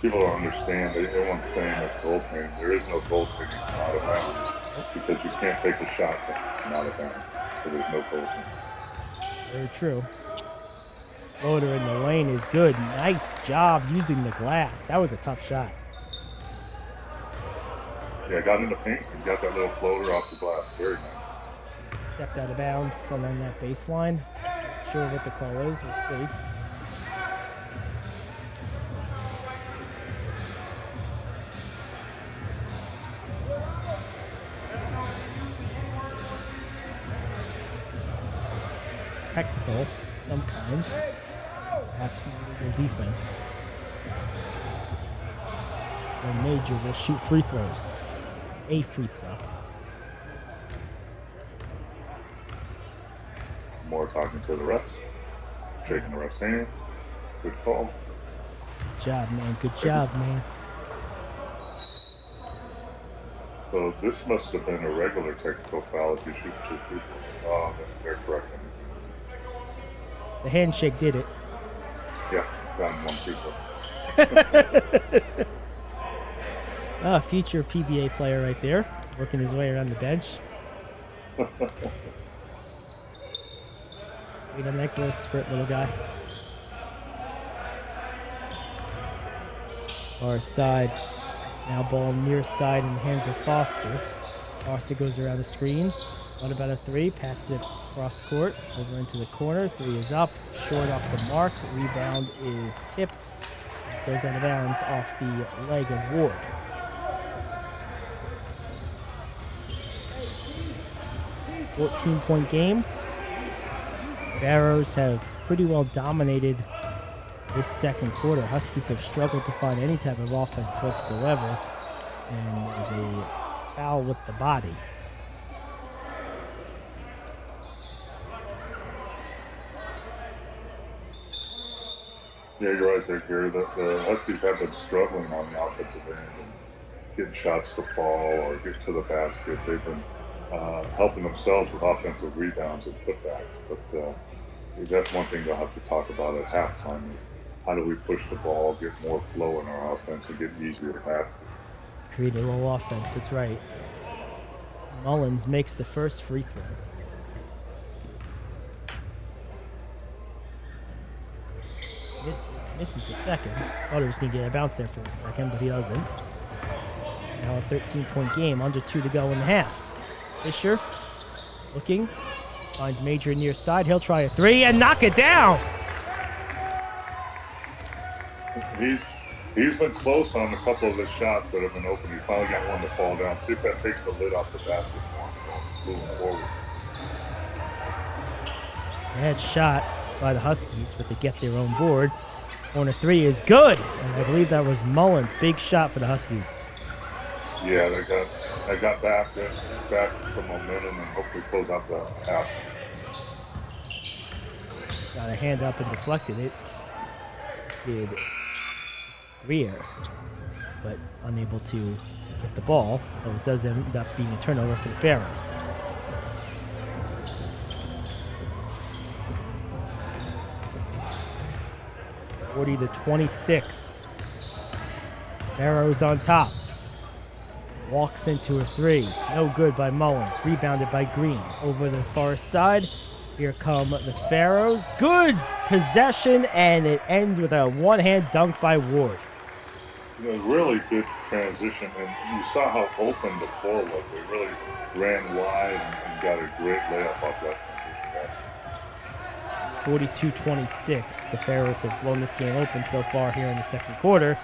Speaker 3: people don't understand. Everyone's saying that's goaltending. There is no goaltending from out of bounds because you can't take a shot from out of bounds. So there's no goaltending.
Speaker 2: Very true. Floater in the lane is good. Nice job using the glass. That was a tough shot.
Speaker 3: Yeah, got in the paint and got that little floater off the glass. Very nice.
Speaker 2: Stepped out of bounds along that baseline. Not sure what the call is. We'll see. Technical, some kind. Perhaps illegal defense. So Major will shoot free throws. A free throw.
Speaker 3: More talking to the refs, shaking the ref's hand. Good call.
Speaker 2: Good job, man. Good job, man.
Speaker 3: So this must have been a regular technical foul if you shoot 2 free throws. Oh, they're correct.
Speaker 2: The handshake did it.
Speaker 3: Yeah, gotten 1 free throw.
Speaker 2: Future PBA player right there, working his way around the bench. We got that little sprint little guy. Far side. Now ball near side in the hands of Foster. Foster goes around the screen. What about a three? Passes it cross court over into the corner. 3 is up. Short off the mark. Rebound is tipped. Goes out of bounds off the leg of Ward. A 14-point game. Pharaohs have pretty well dominated this second quarter. Huskies have struggled to find any type of offense whatsoever. And there's a foul with the body.
Speaker 3: Yeah, you're right there, Gary. The Huskies have been struggling on the offensive end and getting shots to fall or get to the basket. They've been helping themselves with offensive rebounds and putbacks. But that's one thing they'll have to talk about at halftime is how do we push the ball, get more flow in our offense, and get easier baskets.
Speaker 2: Create a little offense. That's right. Mullins makes the first free throw. Misses the second. Thought he was going to get a bounce there for a second, but he doesn't. It's now a 13-point game, under 2 to go in the half. Fisher looking, finds Major near side. He'll try a three and knock it down.
Speaker 3: He's been close on a couple of the shots that have been open. He finally got one to fall down. See if that takes the lid off the basket for him moving forward.
Speaker 2: Bad shot by the Huskies, but they get their own board. Corner three is good, and I believe that was Mullins. Big shot for the Huskies.
Speaker 3: Yeah, they got back some momentum and hopefully close out the half.
Speaker 2: Got a hand up and deflected it. Did Greer, but unable to get the ball. So it does end up being a turnover for the Pharaohs. (40 to 26). Pharaohs on top. Walks into a three. No good by Mullins. Rebounded by Green. Over the far side. Here come the Pharaohs. Good possession, and it ends with a one-hand dunk by Ward.
Speaker 3: Really good transition, and you saw how open the floor was. They really ran wide and got a great layup off that transition basket.
Speaker 2: 42-26. The Pharaohs have blown this game open so far here in the second quarter.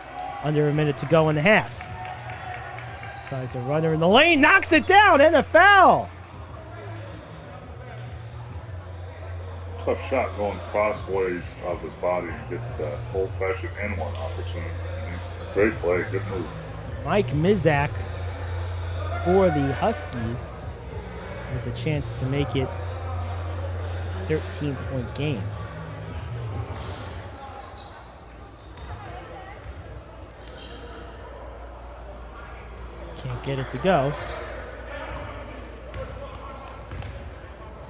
Speaker 2: Under a minute to go in the half. Tries a runner in the lane, knocks it down, and a foul.
Speaker 3: Tough shot going crossways of his body and gets the old-fashioned N1 opportunity. Great play, good move.
Speaker 2: Mike Mizak for the Huskies has a chance to make it a 13-point game. Can't get it to go.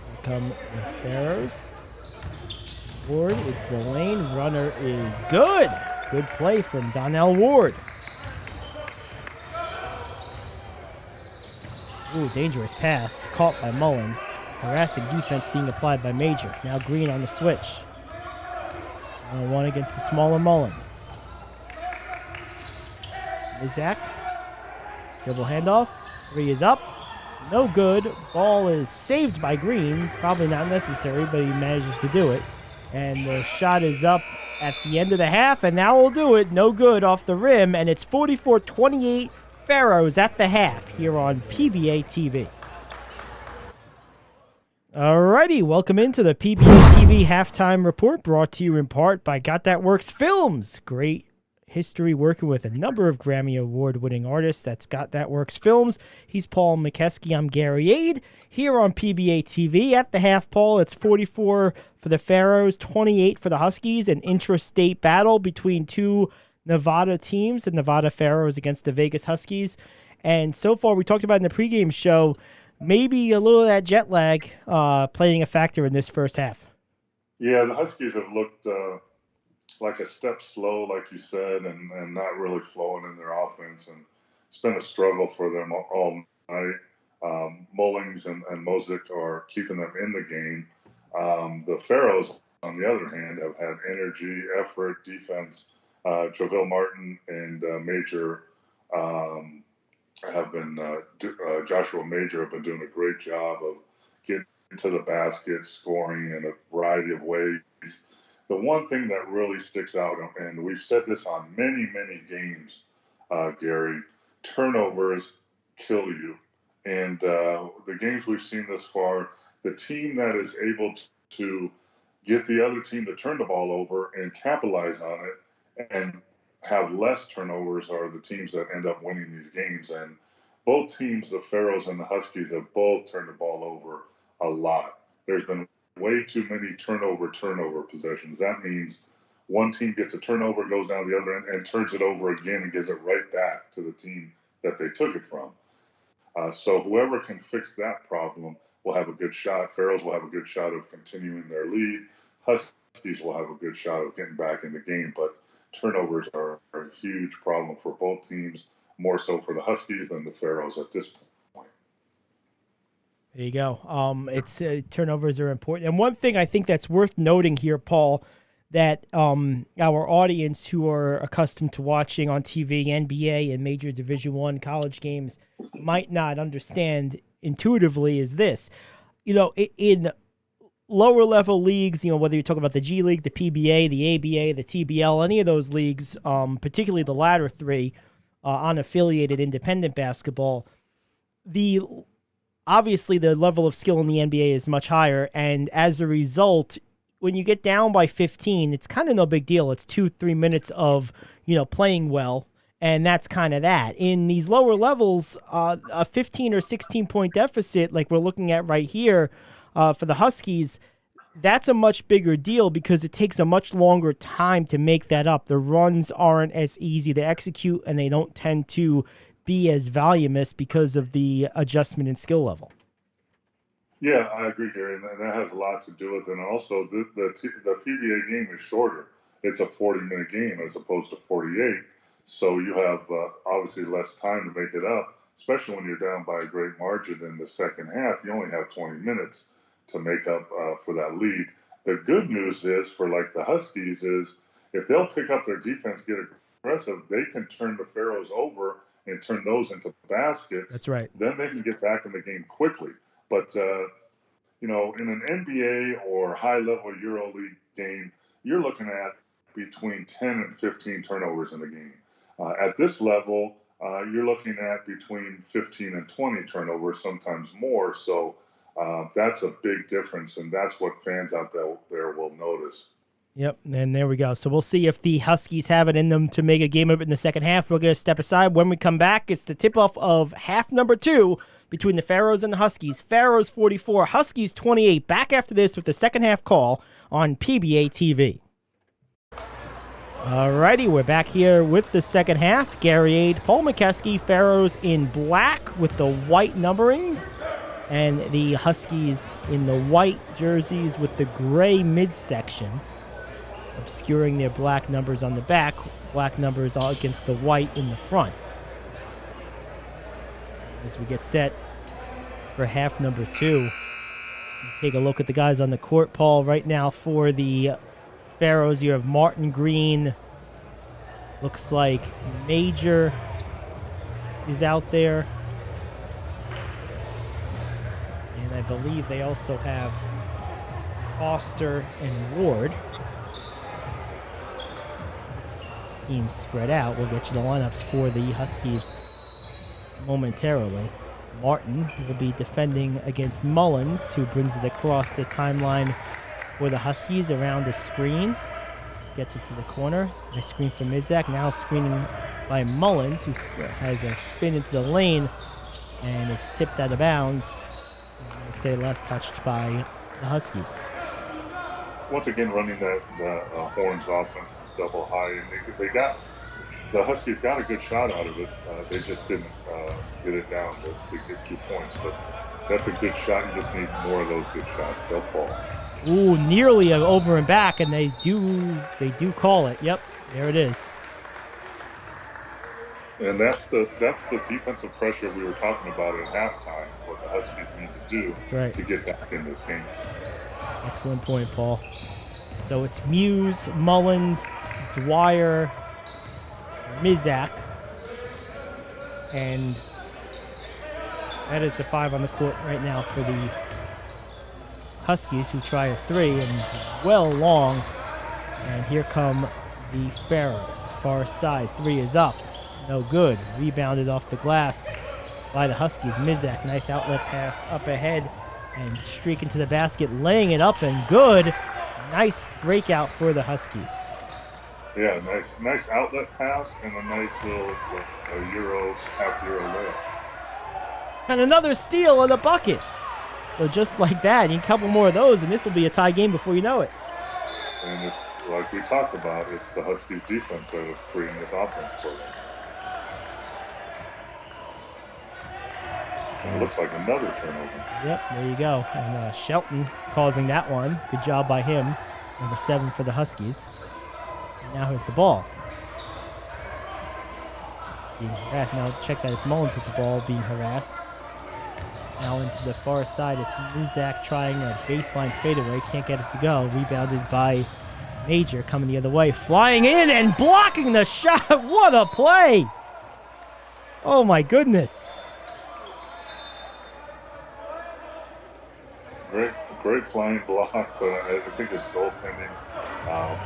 Speaker 2: Here come the Pharaohs. Ward, it's the lane. Runner is good. Good play from Donnell Ward. Ooh, dangerous pass. Caught by Mullins. Harassing defense being applied by Major. Now Green on the switch. 1-on-1 against the smaller Mullins. Mizak. Dribble handoff. Three is up. No good. Ball is saved by Green. Probably not necessary, but he manages to do it. And the shot is up at the end of the half, and now we'll do it. No good off the rim, and it's 44-28 Pharaohs at the half here on PBATV. Alrighty, welcome into the PBATV halftime report, brought to you in part by Got That Works Films. Great history working with a number of Grammy Award-winning artists. That's Got That Works Films. He's Paul McKeskey. I'm Gary Ade here on PBATV. At the half, Paul, it's 44 for the Pharaohs, 28 for the Huskies, an intrastate battle between two Nevada teams, the Nevada Pharaohs against the Vegas Huskies. And so far, we talked about in the pregame show, maybe a little of that jet lag playing a factor in this first half.
Speaker 3: Yeah, the Huskies have looked like a step slow, like you said, and not really flowing in their offense. And it's been a struggle for them all night. Mullings and Mosick are keeping them in the game. The Pharaohs, on the other hand, have had energy, effort, defense. Traville Martin and Major have been, Joshua Major have been doing a great job of getting to the basket, scoring in a variety of ways. The one thing that really sticks out, and we've said this on many, many games, Gary, turnovers kill you. And the games we've seen thus far, the team that is able to get the other team to turn the ball over and capitalize on it and have less turnovers are the teams that end up winning these games. And both teams, the Pharaohs and the Huskies, have both turned the ball over a lot. There's been way too many turnover possessions. That means one team gets a turnover, goes down the other end, and turns it over again and gives it right back to the team that they took it from. So whoever can fix that problem will have a good shot. Pharaohs will have a good shot of continuing their lead. Huskies will have a good shot of getting back in the game. But turnovers are a huge problem for both teams, more so for the Huskies than the Pharaohs at this point.
Speaker 2: There you go. It's turnovers are important. And one thing I think that's worth noting here, Paul, that our audience who are accustomed to watching on TV, NBA, and major Division I college games might not understand intuitively is this. You know, in lower level leagues, you know, whether you talk about the G League, the PBA, the ABA, the TBL, any of those leagues, particularly the latter three, unaffiliated independent basketball, obviously the level of skill in the NBA is much higher, and as a result, when you get down by 15, it's kind of no big deal. It's 2-3 minutes of, you know, playing well, and that's kind of that. In these lower levels, a 15 or 16 point deficit, like we're looking at right here for the Huskies, that's a much bigger deal because it takes a much longer time to make that up. The runs aren't as easy to execute, and they don't tend to be as voluminous because of the adjustment in skill level.
Speaker 3: Yeah, I agree, Gary, and that has a lot to do with it. And also, the PBA game is shorter. It's a 40-minute game as opposed to 48. So you have obviously less time to make it up, especially when you're down by a great margin in the second half. You only have 20 minutes to make up for that lead. The good news is for like the Huskies is if they'll pick up their defense, get aggressive, they can turn the Pharaohs over and turn those into baskets.
Speaker 2: That's right.
Speaker 3: Then they can get back in the game quickly. But, you know, in an NBA or high-level EuroLeague game, you're looking at between 10 and 15 turnovers in the game. At this level, you're looking at between 15 and 20 turnovers, sometimes more. So that's a big difference, and that's what fans out there will notice.
Speaker 2: Yep, and there we go. So we'll see if the Huskies have it in them to make a game of it in the second half. We're going to step aside. When we come back, it's the tip-off of half number 2 between the Pharaohs and the Huskies. Pharaohs 44, Huskies 28. Back after this with the second half call on PBATV. Alrighty, we're back here with the second half. Gary Ade, Paul McKeskey, Pharaohs in black with the white numberings, and the Huskies in the white jerseys with the gray midsection, obscuring their black numbers on the back, black numbers all against the white in the front. As we get set for half number 2, take a look at the guys on the court, Paul. Right now for the Pharaohs, you have Martin Green. Looks like Major is out there. And I believe they also have Foster and Ward. Teams spread out. We'll get you the lineups for the Huskies momentarily. Martin will be defending against Mullins, who brings it across the timeline for the Huskies around the screen. Gets it to the corner. Nice screen from Mizak. Now screening by Mullins, who has a spin into the lane, and it's tipped out of bounds. I'll say less touched by the Huskies.
Speaker 3: Once again, running the Horns offense double high, and the Huskies got a good shot out of it. They just didn't get it down to get 2 points, but that's a good shot. You just need more of those good shots. They'll fall.
Speaker 2: Ooh, nearly over and back, and they do call it. Yep, there it is.
Speaker 3: And that's the defensive pressure we were talking about at halftime. What the Huskies need to do to get back in this game.
Speaker 2: Excellent point, Paul. So it's Muse, Mullins, Dwyer, Mizak, and that is the 5 on the court right now for the Huskies, who try a 3, and it's well long. And here come the Pharaohs. Far side, 3 is up. No good. Rebounded off the glass by the Huskies. Mizak, nice outlet pass up ahead and streaking to the basket, laying it up and good. Nice breakout for the Huskies.
Speaker 3: Yeah, nice outlet pass and a nice little half Euro layup.
Speaker 2: And another steal and a bucket. So just like that, you need a couple more of those, and this will be a tie game before you know it.
Speaker 3: And like we talked about, it's the Huskies defense that is creating this offense for them. And it looks like another turnover.
Speaker 2: Yep, there you go. And Shelton causing that one. Good job by him. Number 7 for the Huskies. And now here's the ball. Being harassed. Now check that it's Mullins with the ball being harassed. Now into the far side, it's Muzak trying a baseline fadeaway. Can't get it to go. Rebounded by Major coming the other way. Flying in and blocking the shot. What a play! Oh my goodness.
Speaker 3: Great flying block, but I think it's goaltending.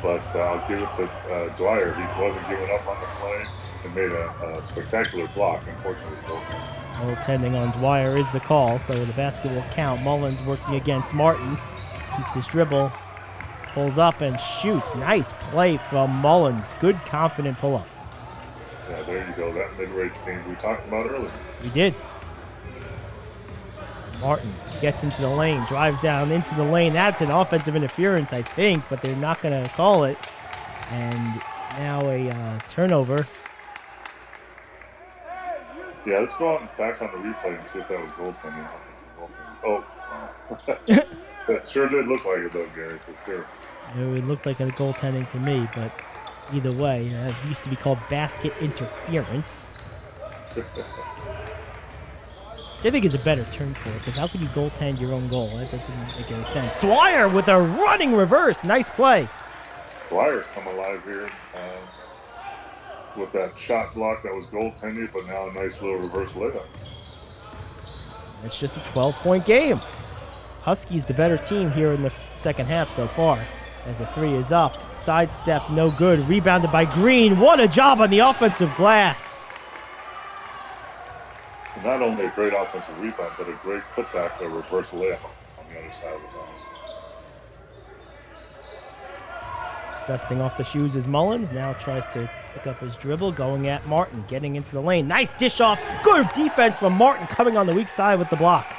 Speaker 3: But I'll give it to Dwyer. He wasn't giving up on the play and made a spectacular block. Unfortunately, it's goaltending.
Speaker 2: Goaltending on Dwyer is the call, so the basket will count. Mullins working against Martin. Keeps his dribble. Pulls up and shoots. Nice play from Mullins. Good, confident pull-up.
Speaker 3: Yeah, there you go. That mid-range game we talked about earlier.
Speaker 2: He did. Martin gets into the lane, drives down into the lane. That's an offensive interference, I think, but they're not going to call it. And now a turnover.
Speaker 3: Yeah, let's go out back on the replay and see if that was goaltending. Oh, that sure did look like it, though, Gary, for sure.
Speaker 2: It looked like a goaltending to me, but either way, it used to be called basket interference. I think is a better term for it, because how can you goaltend your own goal? That doesn't make any sense. Dwyer with a running reverse. Nice play.
Speaker 3: Dwyer's come alive here with that shot block that was goaltended, but now a nice little reverse layup.
Speaker 2: It's just a 12-point game. Huskies the better team here in the second half so far. As a 3 is up. Sidestep, no good. Rebounded by Green. What a job on the offensive glass.
Speaker 3: Not only a great offensive rebound, but a great putback, a reverse layup on the other side of the glass.
Speaker 2: Dusting off the shoes is Mullins. Now tries to pick up his dribble, going at Martin, getting into the lane. Nice dish off. Good defense from Martin coming on the weak side with the block.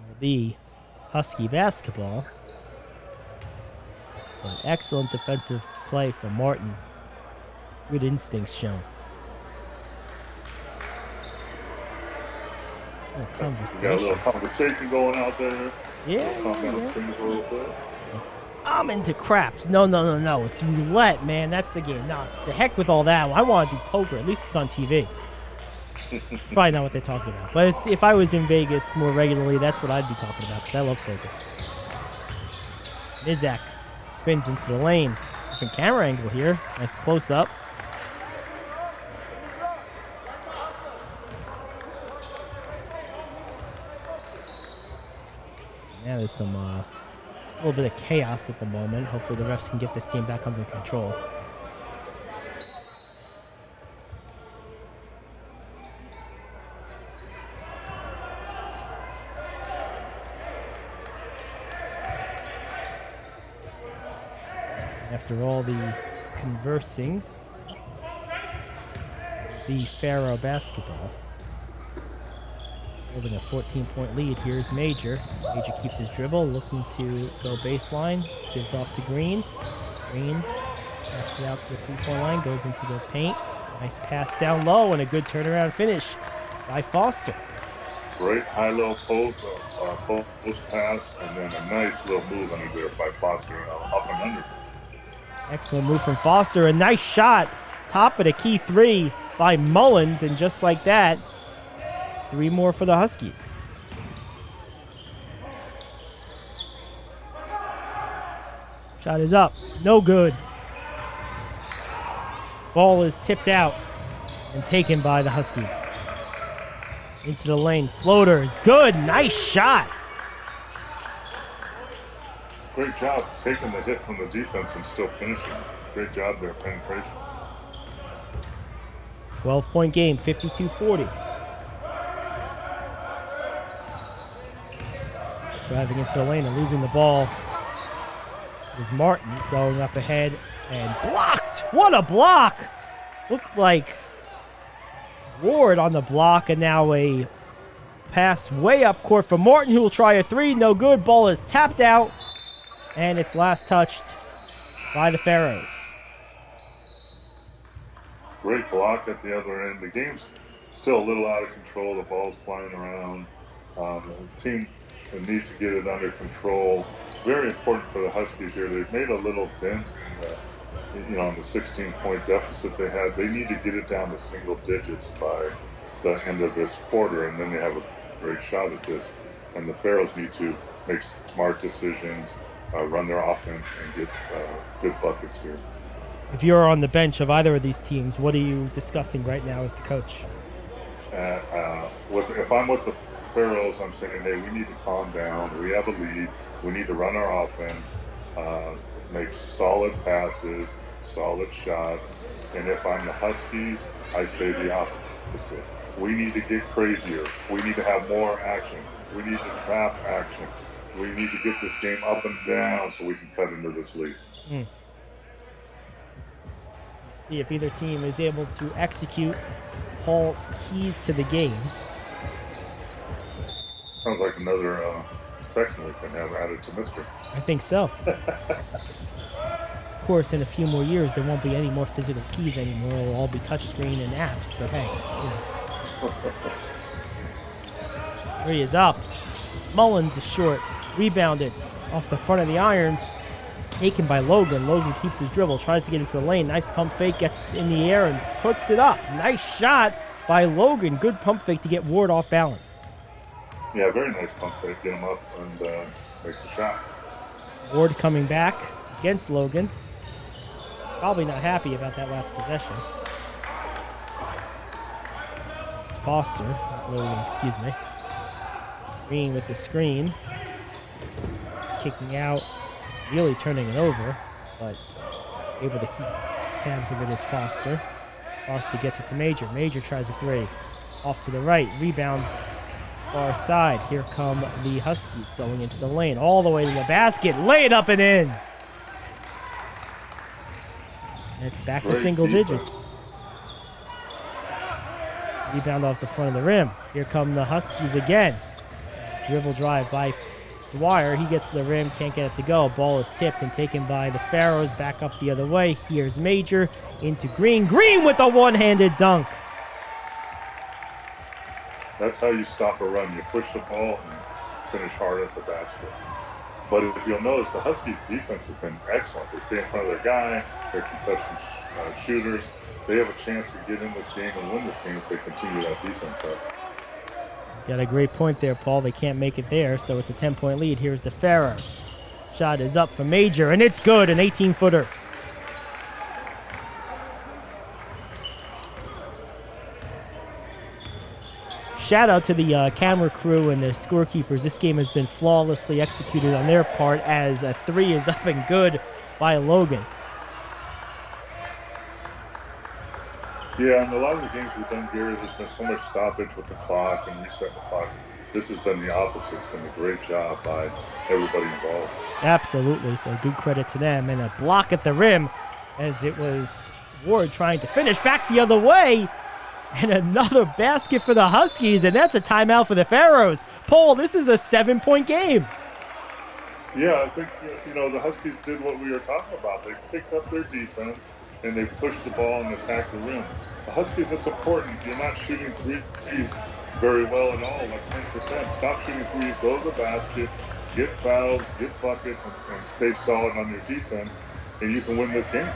Speaker 2: It'll be Husky basketball. An excellent defensive play from Martin. Good instincts shown.
Speaker 3: Got a little conversation going out there.
Speaker 2: Yeah.
Speaker 3: Things a little bit.
Speaker 2: I'm into craps. No. It's roulette, man. That's the game. No, the heck with all that. I want to do poker. At least it's on TV. It's probably not what they're talking about. But it's, if I was in Vegas more regularly, that's what I'd be talking about, because I love poker. Mizak spins into the lane. Different camera angle here. Nice close-up. Yeah, there's some a little bit of chaos at the moment. Hopefully the refs can get this game back under control. After all the conversing, the Pharaoh basketball. Holding a 14-point lead. Here's Major. Major keeps his dribble, looking to go baseline. Gives off to Green. Green backs it out to the three-point line, goes into the paint. Nice pass down low and a good turnaround finish by Foster.
Speaker 3: Great high-low post pass, and then a nice little move under there by Foster, up and under.
Speaker 2: Excellent move from Foster. A nice shot. Top of the key 3 by Mullins, and just like that, 3 more for the Huskies. Shot is up. No good. Ball is tipped out and taken by the Huskies. Into the lane. Floater is good. Nice shot.
Speaker 3: Great job taking the hit from the defense and still finishing. Great job there, penetration.
Speaker 2: 12-point game, 52-40. Driving into the lane and losing the ball is Martin, going up ahead and blocked. What a block! Looked like Ward on the block, and now a pass way up court for Morton, who will try a three. No good. Ball is tapped out, and it's last touched by the Pharaohs.
Speaker 3: Great block at the other end. The game's still a little out of control. The ball's flying around. The team needs to get it under control. Very important for the Huskies here. They've made a little dent in the 16-point deficit they had. They need to get it down to single digits by the end of this quarter, and then they have a great shot at this. And the Pharaohs need to make smart decisions, run their offense, and get good buckets here.
Speaker 2: If you're on the bench of either of these teams, what are you discussing right now as the coach?
Speaker 3: If I'm with the Pharaohs, I'm saying, hey, we need to calm down. We have a lead. We need to run our offense, make solid passes, solid shots. And if I'm the Huskies, I say the opposite. We need to get crazier. We need to have more action. We need to trap action. We need to get this game up and down so we can cut into this lead.
Speaker 2: See if either team is able to execute Paul's keys to the game.
Speaker 3: Sounds like another section we can have added to mystery.
Speaker 2: I think so. Of course, in a few more years, there won't be any more physical keys anymore. It'll all be touchscreen and apps, but hey. Three is up. Mullins is short. Rebounded off the front of the iron. Taken by Logan. Logan keeps his dribble, tries to get into the lane. Nice pump fake, gets in the air and puts it up. Nice shot by Logan. Good pump fake to get Ward off balance.
Speaker 3: Yeah, very nice pump fake. Get him up and make the shot.
Speaker 2: Ward coming back against Logan. Probably not happy about that last possession. It's Foster, not Logan, excuse me. Green with the screen. Kicking out. Really turning it over, but able to keep tabs of it is Foster. Foster gets it to Major. Major tries a three. Off to the right. Rebound far side. Here come the Huskies going into the lane. All the way to the basket. Lay it up and in. And it's back to single digits. Rebound off the front of the rim. Here come the Huskies again. Dribble drive by Dwyer. He gets to the rim, can't get it to go. Ball is tipped and taken by the Pharaohs. Back up the other way. Here's Major into Green. Green with a one-handed dunk.
Speaker 3: That's how you stop a run. You push the ball and finish hard at the basket. But if you'll notice, the Huskies' defense has been excellent. They stay in front of their guy. They're contesting shooters. They have a chance to get in this game and win this game if they continue that defense up.
Speaker 2: Got a great point there, Paul. They can't make it there, so it's a 10-point lead. Here's the Pharaohs. Shot is up for Major, and it's good, an 18-footer. Shout out to the camera crew and the scorekeepers. This game has been flawlessly executed on their part as a three is up and good by Logan.
Speaker 3: Yeah, and a lot of the games we've done, Gary, there's been so much stoppage with the clock and reset the clock. This has been the opposite. It's been a great job by everybody involved.
Speaker 2: Absolutely, so good credit to them. And a block at the rim as it was Ward trying to finish back the other way. And another basket for the Huskies, and that's a timeout for the Pharaohs. Paul, this is a 7-point game.
Speaker 3: Yeah, I think, the Huskies did what we were talking about. They picked up their defense, and they pushed the ball and attacked the rim. The Huskies, it's important. You're not shooting threes very well at all, like 10%. Stop shooting threes, go to the basket, get fouls, get buckets, and stay solid on your defense, and you can win this game.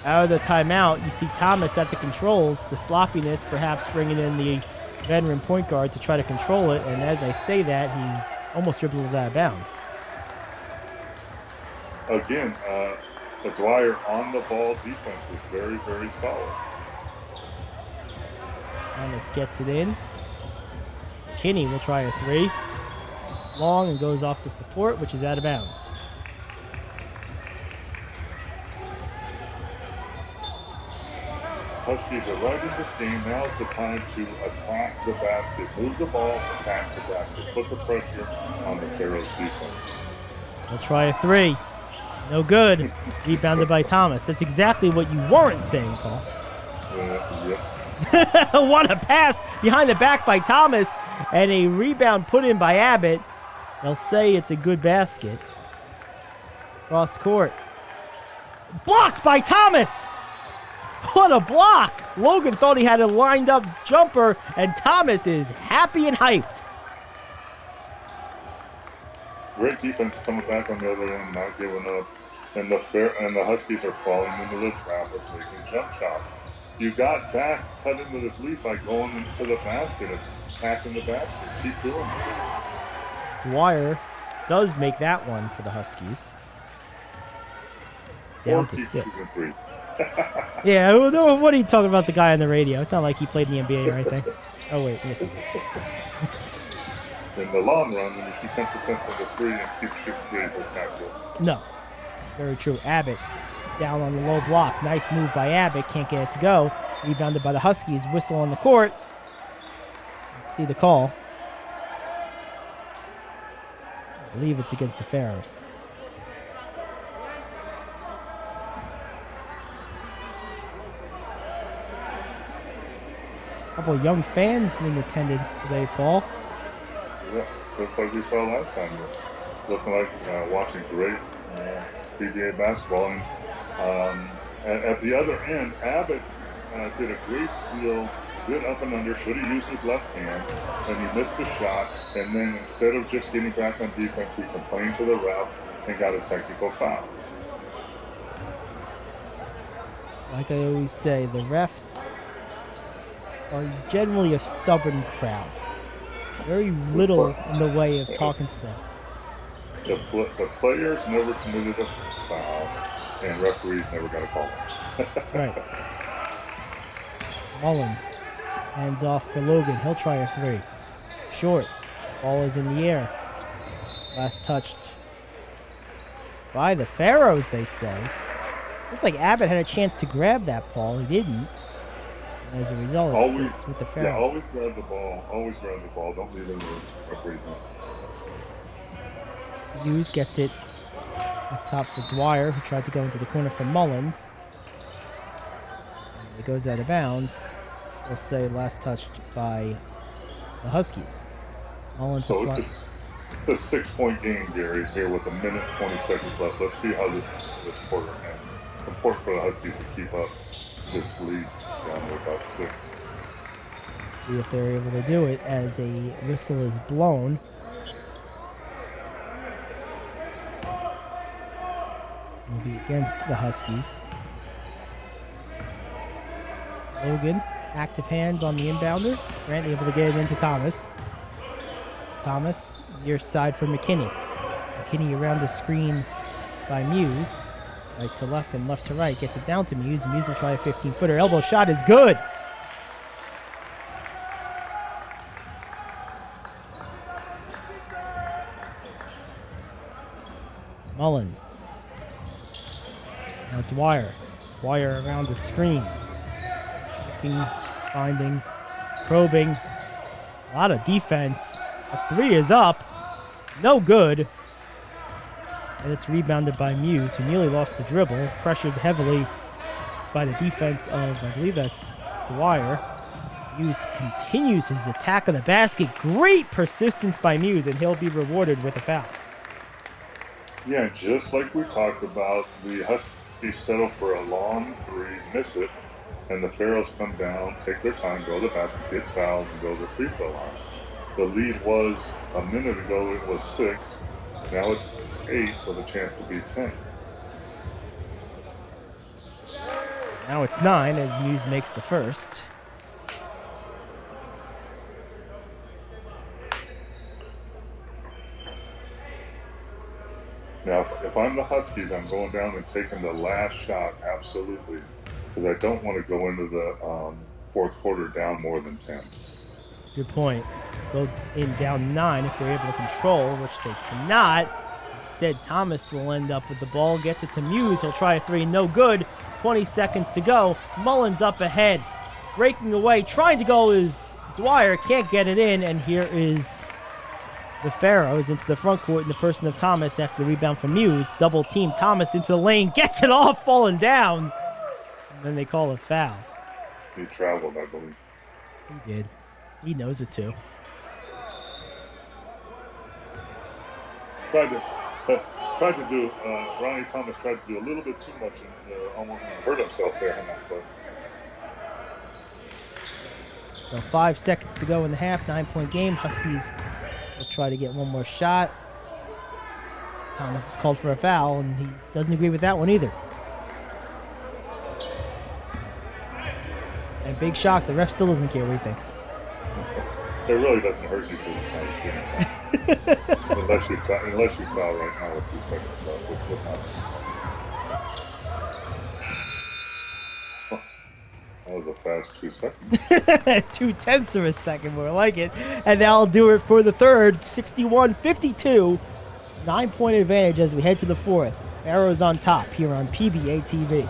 Speaker 2: Out of the timeout, you see Thomas at the controls, the sloppiness, perhaps bringing in the veteran point guard to try to control it, and as I say that, he almost dribbles out of bounds.
Speaker 3: Again, the Dwyer on-the-ball defense is very, very solid.
Speaker 2: Thomas gets it in. Kinney will try a three. It's long and goes off the support, which is out of bounds.
Speaker 3: Huskies are right in this game. Now's the time to attack the basket. Move the ball, attack the basket. Put the pressure on the Pharaohs defense.
Speaker 2: We'll try a three. No good. Rebounded by Thomas. That's exactly what you weren't saying, Paul.
Speaker 3: Yep.
Speaker 2: What a pass behind the back by Thomas, and a rebound put in by Abbott. They'll say it's a good basket. Cross court. Blocked by Thomas! What a block! Logan thought he had a lined up jumper, and Thomas is happy and hyped.
Speaker 3: Great defense coming back on the other end, not giving up. And the Huskies are falling into the trap of taking jump shots. You got back, cut into this lead by going into the basket and attacking the basket. Keep doing it.
Speaker 2: Dwyer does make that one for the Huskies. It's down to 6. Yeah, what are you talking about the guy on the radio? It's not like he played in the NBA or anything. Oh, wait, yes, he did.
Speaker 3: In the long run, when you shoot 10% from the 3 and keep shooting threes, it's not good.
Speaker 2: No, it's very true. Abbott down on the low block. Nice move by Abbott. Can't get it to go. Rebounded by the Huskies. Whistle on the court. Let's see the call. I believe it's against the Pharaohs. A couple of young fans in attendance today, Paul.
Speaker 3: Yeah, just like we saw last time. Looking like watching great PBA basketball. And at the other end, Abbott did a great steal, good up and under, should have used his left hand, and he missed the shot. And then instead of just getting back on defense, he complained to the ref and got a technical foul.
Speaker 2: Like I always say, the refs are generally a stubborn crowd. Very little in the way of talking to them.
Speaker 3: The players never committed a foul, and referees never got a call.
Speaker 2: That's right. Mullins hands off for Logan. He'll try a 3. Short. Ball is in the air. Last touched by the Pharaohs, they say. Looked like Abbott had a chance to grab that, Paul. He didn't. And as a result, it sticks with the Pharaohs.
Speaker 3: Yeah, always grab the ball. Always grab the ball. Don't leave it in the referee's hand.
Speaker 2: Hughes gets it up top for Dwyer, who tried to go into the corner for Mullins. And it goes out of bounds. We'll say last touched by the Huskies. Mullins.
Speaker 3: So it's a 6-point game, Gary, here with a minute 20 seconds left. Let's see how this quarter ends. It's important for the Huskies to keep up this lead down to about 6.
Speaker 2: See if they're able to do it as a whistle is blown. Will be against the Huskies. Logan, active hands on the inbounder. Grant able to get it into Thomas. Thomas, near side for McKinney. McKinney around the screen by Muse. Right to left and left to right. Gets it down to Muse. Muse will try a 15-footer. Elbow shot is good. Mullins. Now Dwyer. Dwyer around the screen. Looking, finding, probing. A lot of defense. A 3 is up. No good. And it's rebounded by Muse, who nearly lost the dribble. Pressured heavily by the defense of, I believe that's Dwyer. Muse continues his attack of the basket. Great persistence by Muse, and he'll be rewarded with a foul.
Speaker 3: Yeah, just like we talked about, the Huskies settle for a long 3, miss it, and the Pharaohs come down, take their time, go to the basket, get fouled, and go to the free throw line. The lead was, a minute ago, it was 6. Now it's 8 with a chance to be 10.
Speaker 2: Now it's 9 as Muse makes the first.
Speaker 3: Now, if I'm the Huskies, I'm going down and taking the last shot, absolutely, because I don't want to go into the fourth quarter down more than 10.
Speaker 2: Good point. Go in down 9 if they're able to control, which they cannot. Instead, Thomas will end up with the ball, gets it to Muse. He'll try a 3, no good. 20 seconds to go. Mullins up ahead, breaking away, trying to go is Dwyer, can't get it in, and here is the Pharaohs into the front court in the person of Thomas after the rebound from Muse. Double team Thomas into the lane, gets it off, falling down, and then they call a foul.
Speaker 3: He traveled, I believe.
Speaker 2: He did. He knows it too.
Speaker 3: Ronnie Thomas tried to do a little bit too much and almost hurt himself there on that play.
Speaker 2: So 5 seconds to go in the half, 9-point game. Huskies will try to get one more shot. Thomas is called for a foul, and he doesn't agree with that one either. And big shock, the ref still doesn't care what he thinks.
Speaker 3: It really doesn't hurt you unless you foul right now with 2 seconds left. It would not. That was a fast 2 seconds.
Speaker 2: 0.2 of a second, more like it. And that'll do it for the third. 61-52. 9-point advantage as we head to the fourth. Pharaohs on top here on PBATV.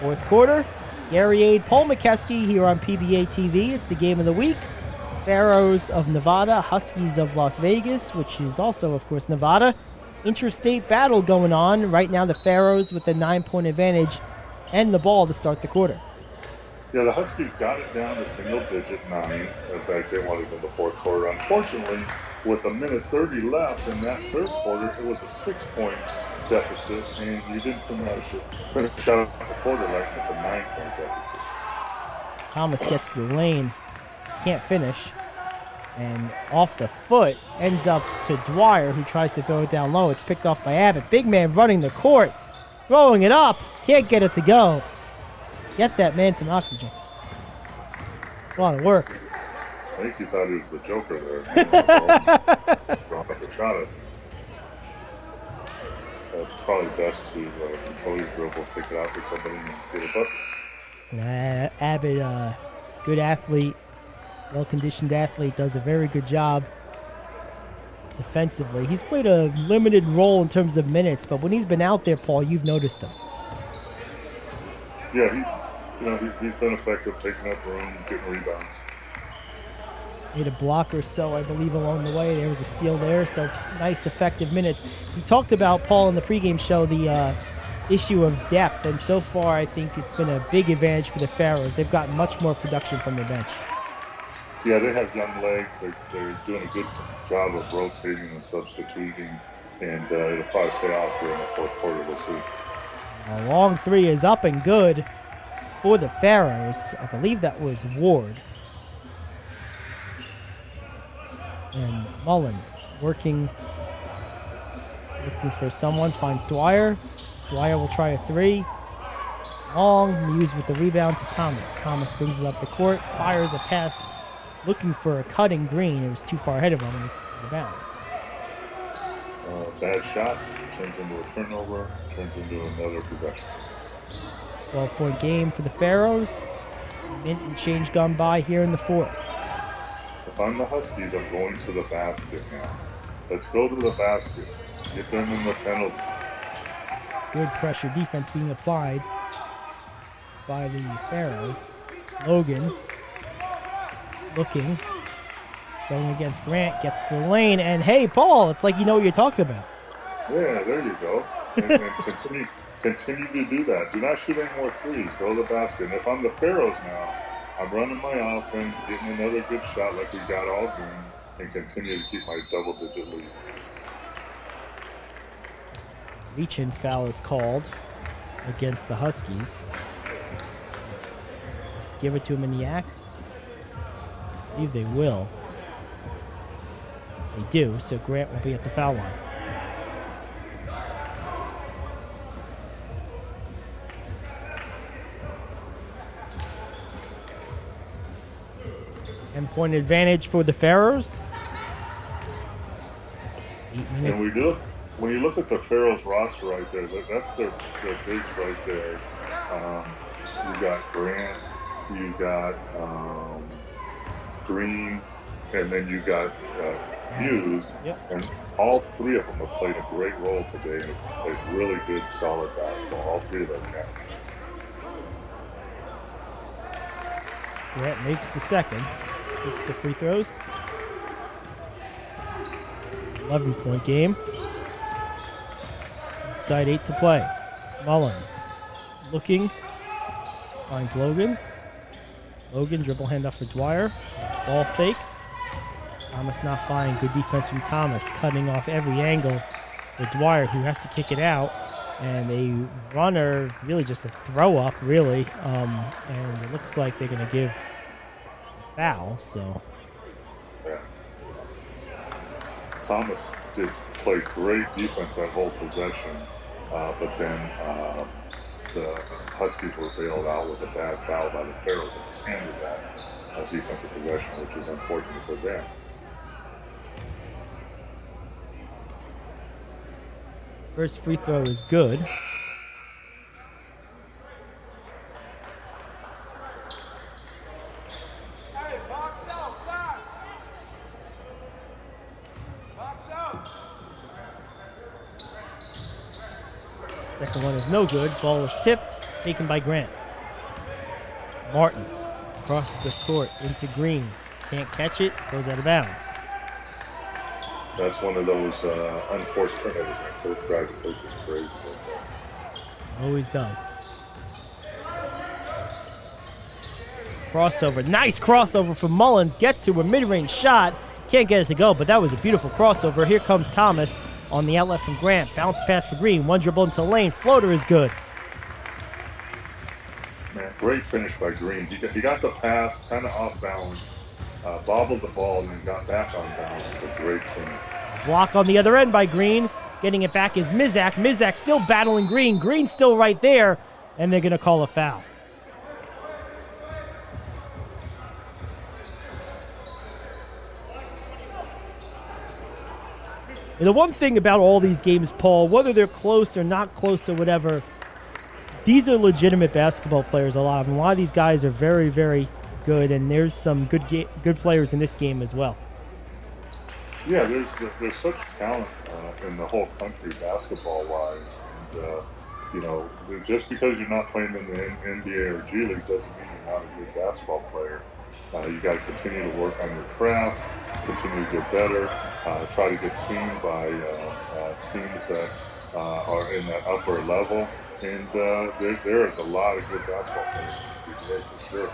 Speaker 2: Fourth quarter, Gary Aid, Paul McKeskey here on PBA TV. It's the game of the week. Pharaohs of Nevada, Huskies of Las Vegas, which is also, of course, Nevada. Interstate battle going on. Right now, the Pharaohs with the 9-point advantage and the ball to start the quarter.
Speaker 3: Yeah, the Huskies got it down to single-digit 9. In fact, they wanted in the fourth quarter. Unfortunately, with a minute 30 left in that third quarter, it was a 6-point deficit, and you didn't finish out the quarter like it's a 9-point deficit.
Speaker 2: Thomas gets to the lane, can't finish, and off the foot ends up to Dwyer, who tries to throw it down low. It's picked off by Abbott. Big man running the court, throwing it up, can't get it to go. Get that man some oxygen. It's a lot of work.
Speaker 3: I think he thought he was the Joker there. Brought up a shot at. Probably best to control your dribble, pick it out for somebody, and get a bucket.
Speaker 2: Abbott, good athlete, well-conditioned athlete, does a very good job defensively. He's played a limited role in terms of minutes, but when he's been out there, Paul, you've noticed him.
Speaker 3: Yeah, he's been effective picking up room, getting rebounds.
Speaker 2: Made a block or so, I believe, along the way. There was a steal there, so nice, effective minutes. You talked about, Paul, in the pregame show, the issue of depth, and so far I think it's been a big advantage for the Pharaohs. They've gotten much more production from the bench.
Speaker 3: Yeah, they have young legs. They're doing a good job of rotating and substituting, and it'll probably pay off here in the fourth quarter this week.
Speaker 2: A long three is up and good for the Pharaohs. I believe that was Ward. And Mullins looking for someone, finds Dwyer. Dwyer will try a three. Long, Muse with the rebound to Thomas. Thomas brings it up the court, fires a pass, looking for a cutting Green. It was too far ahead of him, and it's out of bounds.
Speaker 3: Bad shot, turns into a turnover, turns into another possession.
Speaker 2: 12-point game for the Pharaohs. Minute and change gone by here in the fourth.
Speaker 3: If I'm the Huskies, I'm going to the basket now. Let's go to the basket. Get them in the penalty.
Speaker 2: Good pressure defense being applied by the Pharaohs. Logan looking, going against Grant, gets to the lane, and hey, Paul, it's like you know what you're talking about.
Speaker 3: Yeah, there you go. And continue to do that. Do not shoot any more threes. Go to the basket. And if I'm the Pharaohs now, I'm running my offense, getting another good shot like we got all game, and continue to keep my double-digit lead.
Speaker 2: Reach-in foul is called against the Huskies. Give it to him in the act. I believe they will. They do, so Grant will be at the foul line. 10-point advantage for the Pharaohs. 8 minutes.
Speaker 3: And when you look at the Pharaohs roster right there, that's their bigs right there. You got Grant, you got Green, and then you got Hughes.
Speaker 2: Yep.
Speaker 3: And all three of them have played a great role today and have played really good, solid basketball. All three of them have.
Speaker 2: Grant makes the second. Takes the free throws. It's an 11-point game. Side 8 to play. Mullins looking. Finds Logan. Logan, dribble handoff for Dwyer. Ball fake. Thomas not buying. Good defense from Thomas. Cutting off every angle for Dwyer, who has to kick it out. And a runner, really just a throw up, really. And it looks like they're going to give a foul, so.
Speaker 3: Yeah. Thomas did play great defense that whole possession, but then the Huskies were bailed out with a bad foul by the Pharaohs and handed that defensive possession, which is unfortunate for them.
Speaker 2: First free throw is good. Second one is no good. Ball is tipped, taken by Grant. Martin across the court into Green. Can't catch it, goes out of bounds.
Speaker 3: That's one of those unforced turnovers that coach drives coaches crazy.
Speaker 2: Always does. Crossover. Nice crossover from Mullins. Gets to a mid-range shot. Can't get it to go, but that was a beautiful crossover. Here comes Thomas on the outlet from Grant. Bounce pass for Green. One dribble into the lane. Floater is good.
Speaker 3: Man, great finish by Green. He got the pass kind of off balance, bobbled the ball, and then got back on balance with a great finish.
Speaker 2: Block on the other end by Green. Getting it back is Mizak. Mizak still battling Green. Green's still right there, and they're going to call a foul. And the one thing about all these games, Paul, whether they're close or not close or whatever, these are legitimate basketball players, a lot of them. A lot of these guys are very, very good, and there's some good players in this game as well.
Speaker 3: Yeah, there's such talent in the whole country basketball-wise. And, just because you're not playing in the NBA or G League doesn't mean you're not a good basketball player. You got to continue to work on your craft, continue to get better, try to get seen by teams that are in that upper level. And there is a lot of good basketball players in the PBA for sure.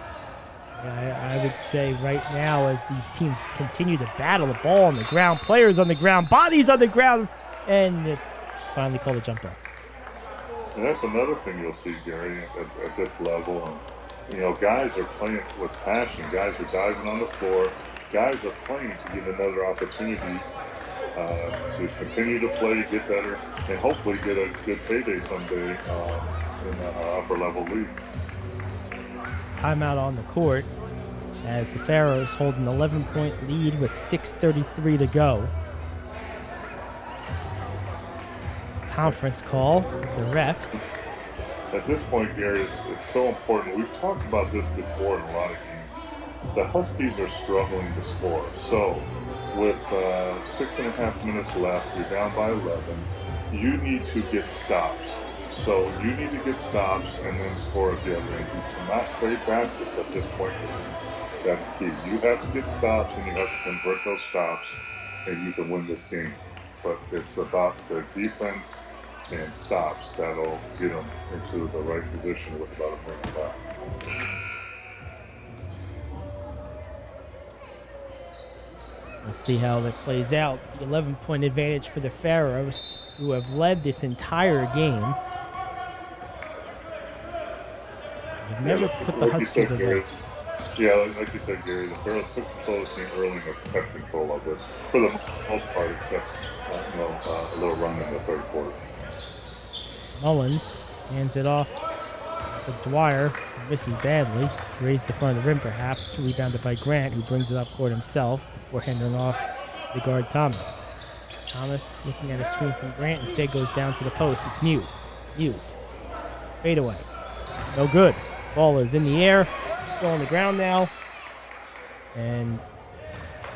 Speaker 2: I would say right now, as these teams continue to battle the ball on the ground, players on the ground, bodies on the ground, and it's finally called a jump ball.
Speaker 3: And that's another thing you'll see, Gary, at this level. And, guys are playing with passion. Guys are diving on the floor. Guys are playing to get another opportunity to continue to play, get better, and hopefully get a good payday someday in the upper level league.
Speaker 2: Timeout on the court as the Pharaohs hold an 11-point lead with 6:33 to go. Conference call with the refs.
Speaker 3: At this point, Gary, it's so important. We've talked about this before in a lot of games. The Huskies are struggling to score. So with 6.5 minutes left, you're down by 11. You need to get stops. So you need to get stops and then score if you have any. You cannot trade baskets at this point. That's key. You have to get stops and you have to convert those stops and you can win this game. But it's about the defense and stops that'll get them into the right position with about a minute left.
Speaker 2: We'll see how that plays out. The 11-point advantage for the Pharaohs, who have led this entire game. They've never put the Huskies away.
Speaker 3: Yeah, like you said, Gary, the Pharaohs took control of the game early and have kept control of it for the most part, except a little run in the third quarter.
Speaker 2: Mullins hands it off So Dwyer misses badly. Raised the front of the rim, perhaps. Rebounded by Grant, who brings it up court himself before handing off the guard Thomas. Thomas looking at a screen from Grant. Instead goes down to the post. It's Muse. Muse. Fade away. No good. Ball is in the air. Still on the ground now. And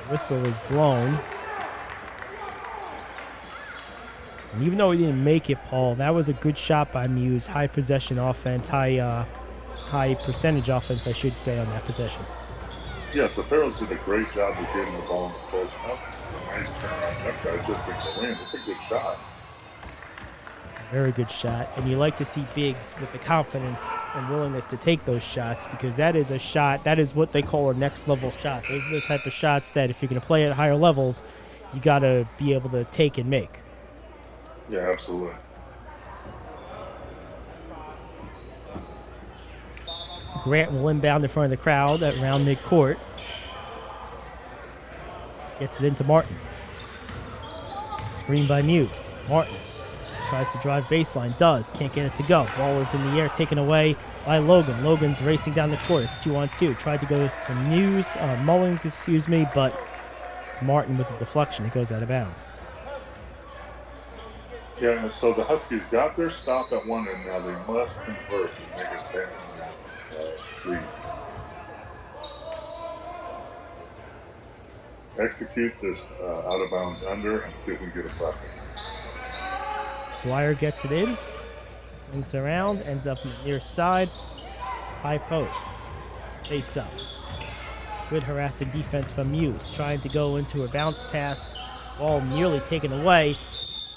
Speaker 2: whistle is blown. And even though he didn't make it, Paul, that was a good shot by Muse. High possession offense, high percentage offense, I should say, on that possession.
Speaker 3: Yes, the Pharaohs did a great job of getting the ball in the close enough. It's a nice turnaround jump shot. It just didn't go in. It's a good shot.
Speaker 2: Very good shot. And you like to see bigs with the confidence and willingness to take those shots, because that is a shot, that is what they call a next level shot. Those are the type of shots that if you're going to play at higher levels, you got to be able to take and make.
Speaker 3: Yeah, absolutely.
Speaker 2: Grant will inbound in front of the crowd at around midcourt. Gets it into Martin. Screen by Muse. Martin tries to drive baseline. Does. Can't get it to go. Ball is in the air, taken away by Logan. Logan's racing down the court. It's 2-on-2. Tried to go to Muse, Mullins, but it's Martin with a deflection. It goes out of bounds.
Speaker 3: Yeah, and so the Huskies got their stop at one end. Now they must convert and make it 10 lead. Execute this out of bounds under and see if we can get a bucket.
Speaker 2: Dwyer gets it in, swings around, ends up on the near side, high post, face up. Good harassing defense from Muse, trying to go into a bounce pass, ball nearly taken away.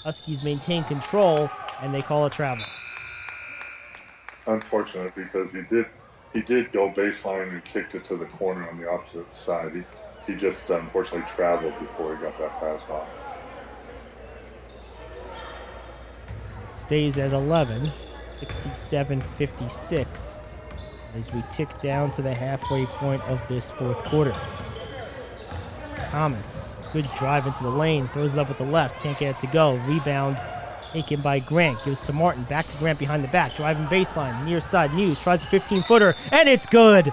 Speaker 2: Huskies maintain control, and they call a travel.
Speaker 3: Unfortunate, because he did go baseline and kicked it to the corner on the opposite side. He just unfortunately traveled before he got that pass off.
Speaker 2: Stays at 11, 67-56, as we tick down to the halfway point of this fourth quarter. Thomas, good drive into the lane, throws it up with the left, can't get it to go. Rebound taken by Grant, gives to Martin, back to Grant behind the back, driving baseline, near side. Muse tries a 15-footer, and it's good.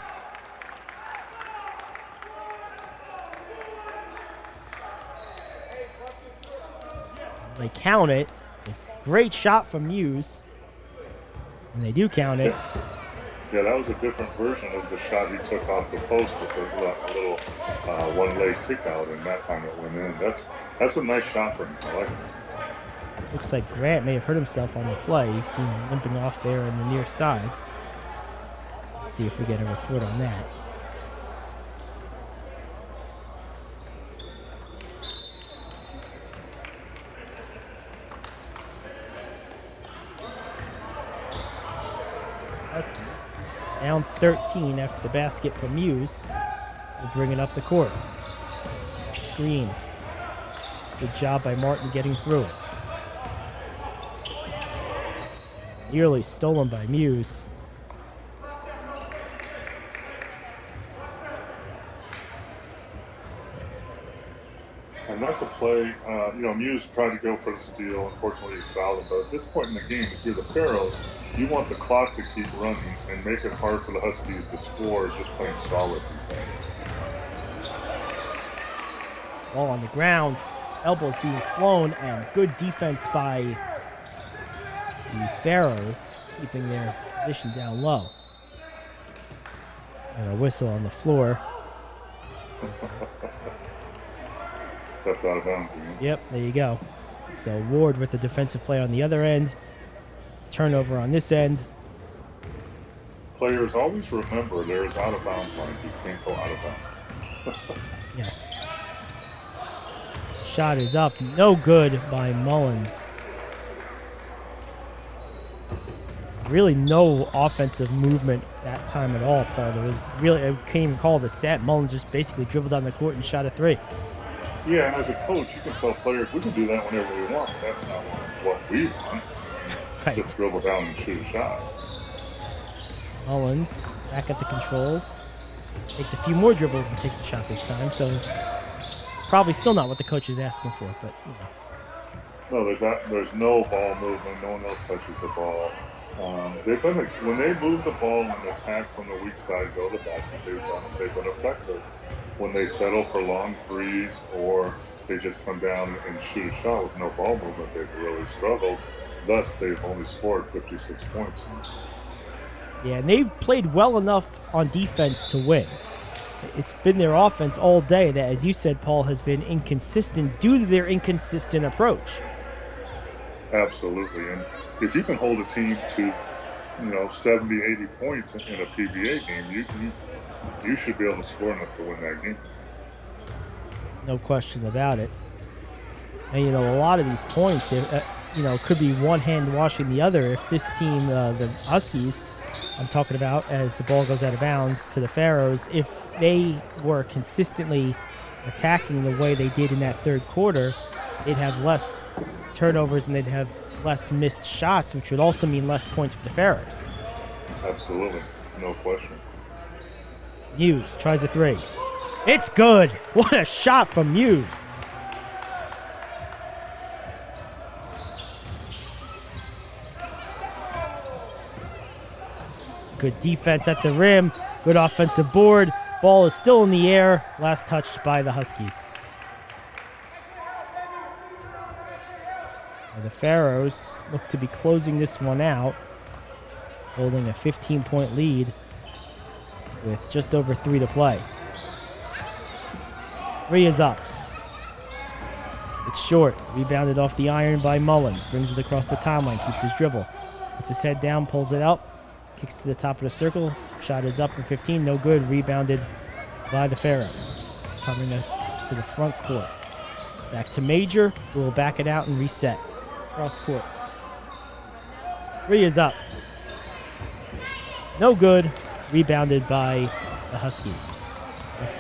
Speaker 2: They count it. It's a great shot from Muse, and they do count it.
Speaker 3: Yeah, that was a different version of the shot he took off the post with a little one-leg kick out, and that time it went in. That's a nice shot for him. I like it.
Speaker 2: Looks like Grant may have hurt himself on the play. You see him limping off there on the near side. Let's see if we get a report on that. Huskies down 13 after the basket from Muse. We'll bring it up the court. Screen. Good job by Martin getting through it. Nearly stolen by Muse.
Speaker 3: And that's a play, Muse tried to go for the steal. Unfortunately, he fouled him. But at this point in the game, if you're the Pharaohs, you want the clock to keep running and make it hard for the Huskies to score just playing solid defense.
Speaker 2: Ball on the ground. Elbows being flown, and good defense by the Pharaohs, keeping their position down low. And a whistle on the floor.
Speaker 3: Stepped out of bounds again.
Speaker 2: Yep, there you go. So Ward with the defensive play on the other end. Turnover on this end.
Speaker 3: Players always remember there is out of bounds line. You can't go out of bounds.
Speaker 2: Yes. Shot is up. No good by Mullins. Really no offensive movement that time at all, Paul. There was really, I can't even call it a set. Mullins just basically dribbled down the court and shot a three.
Speaker 3: Yeah, and as a coach, you can tell players, we can do that whenever we want, but that's not what we want.
Speaker 2: Right.
Speaker 3: Just dribble down and shoot a shot.
Speaker 2: Mullins back at the controls. Takes a few more dribbles and takes a shot this time, so probably still not what the coach is asking for, but you know.
Speaker 3: No, there's no ball movement. No one else touches the ball. When they move the ball and attack from the weak side, go to the basket, they've been effective. When they settle for long threes or they just come down and shoot a shot with no ball movement, they've really struggled. Thus, they've only scored 56 points.
Speaker 2: Yeah, and they've played well enough on defense to win. It's been their offense all day that, as you said, Paul, has been inconsistent due to their inconsistent approach.
Speaker 3: Absolutely. And if you can hold a team to, 70, 80 points in a PBA game, you should be able to score enough to win that game.
Speaker 2: No question about it. And, a lot of these points, could be one hand washing the other if this team, the Huskies, I'm talking about as the ball goes out of bounds to the Pharaohs, if they were consistently attacking the way they did in that third quarter, they'd have less turnovers and they'd have less missed shots, which would also mean less points for the Pharaohs.
Speaker 3: Absolutely. No question.
Speaker 2: Muse tries a three. It's good. What a shot from Muse. Good defense at the rim. Good offensive board. Ball is still in the air. Last touched by the Huskies. So the Pharaohs look to be closing this one out, holding a 15-point lead with just over 3 to play. 3 is up. It's short. Rebounded off the iron by Mullins. Brings it across the timeline. Keeps his dribble. Puts his head down. Pulls it up. Kicks to the top of the circle. Shot is up from 15. No good. Rebounded by the Pharaohs. Coming to the front court. Back to Major, who will back it out and reset. Cross court. 3 is up. No good. Rebounded by the Huskies.
Speaker 3: It's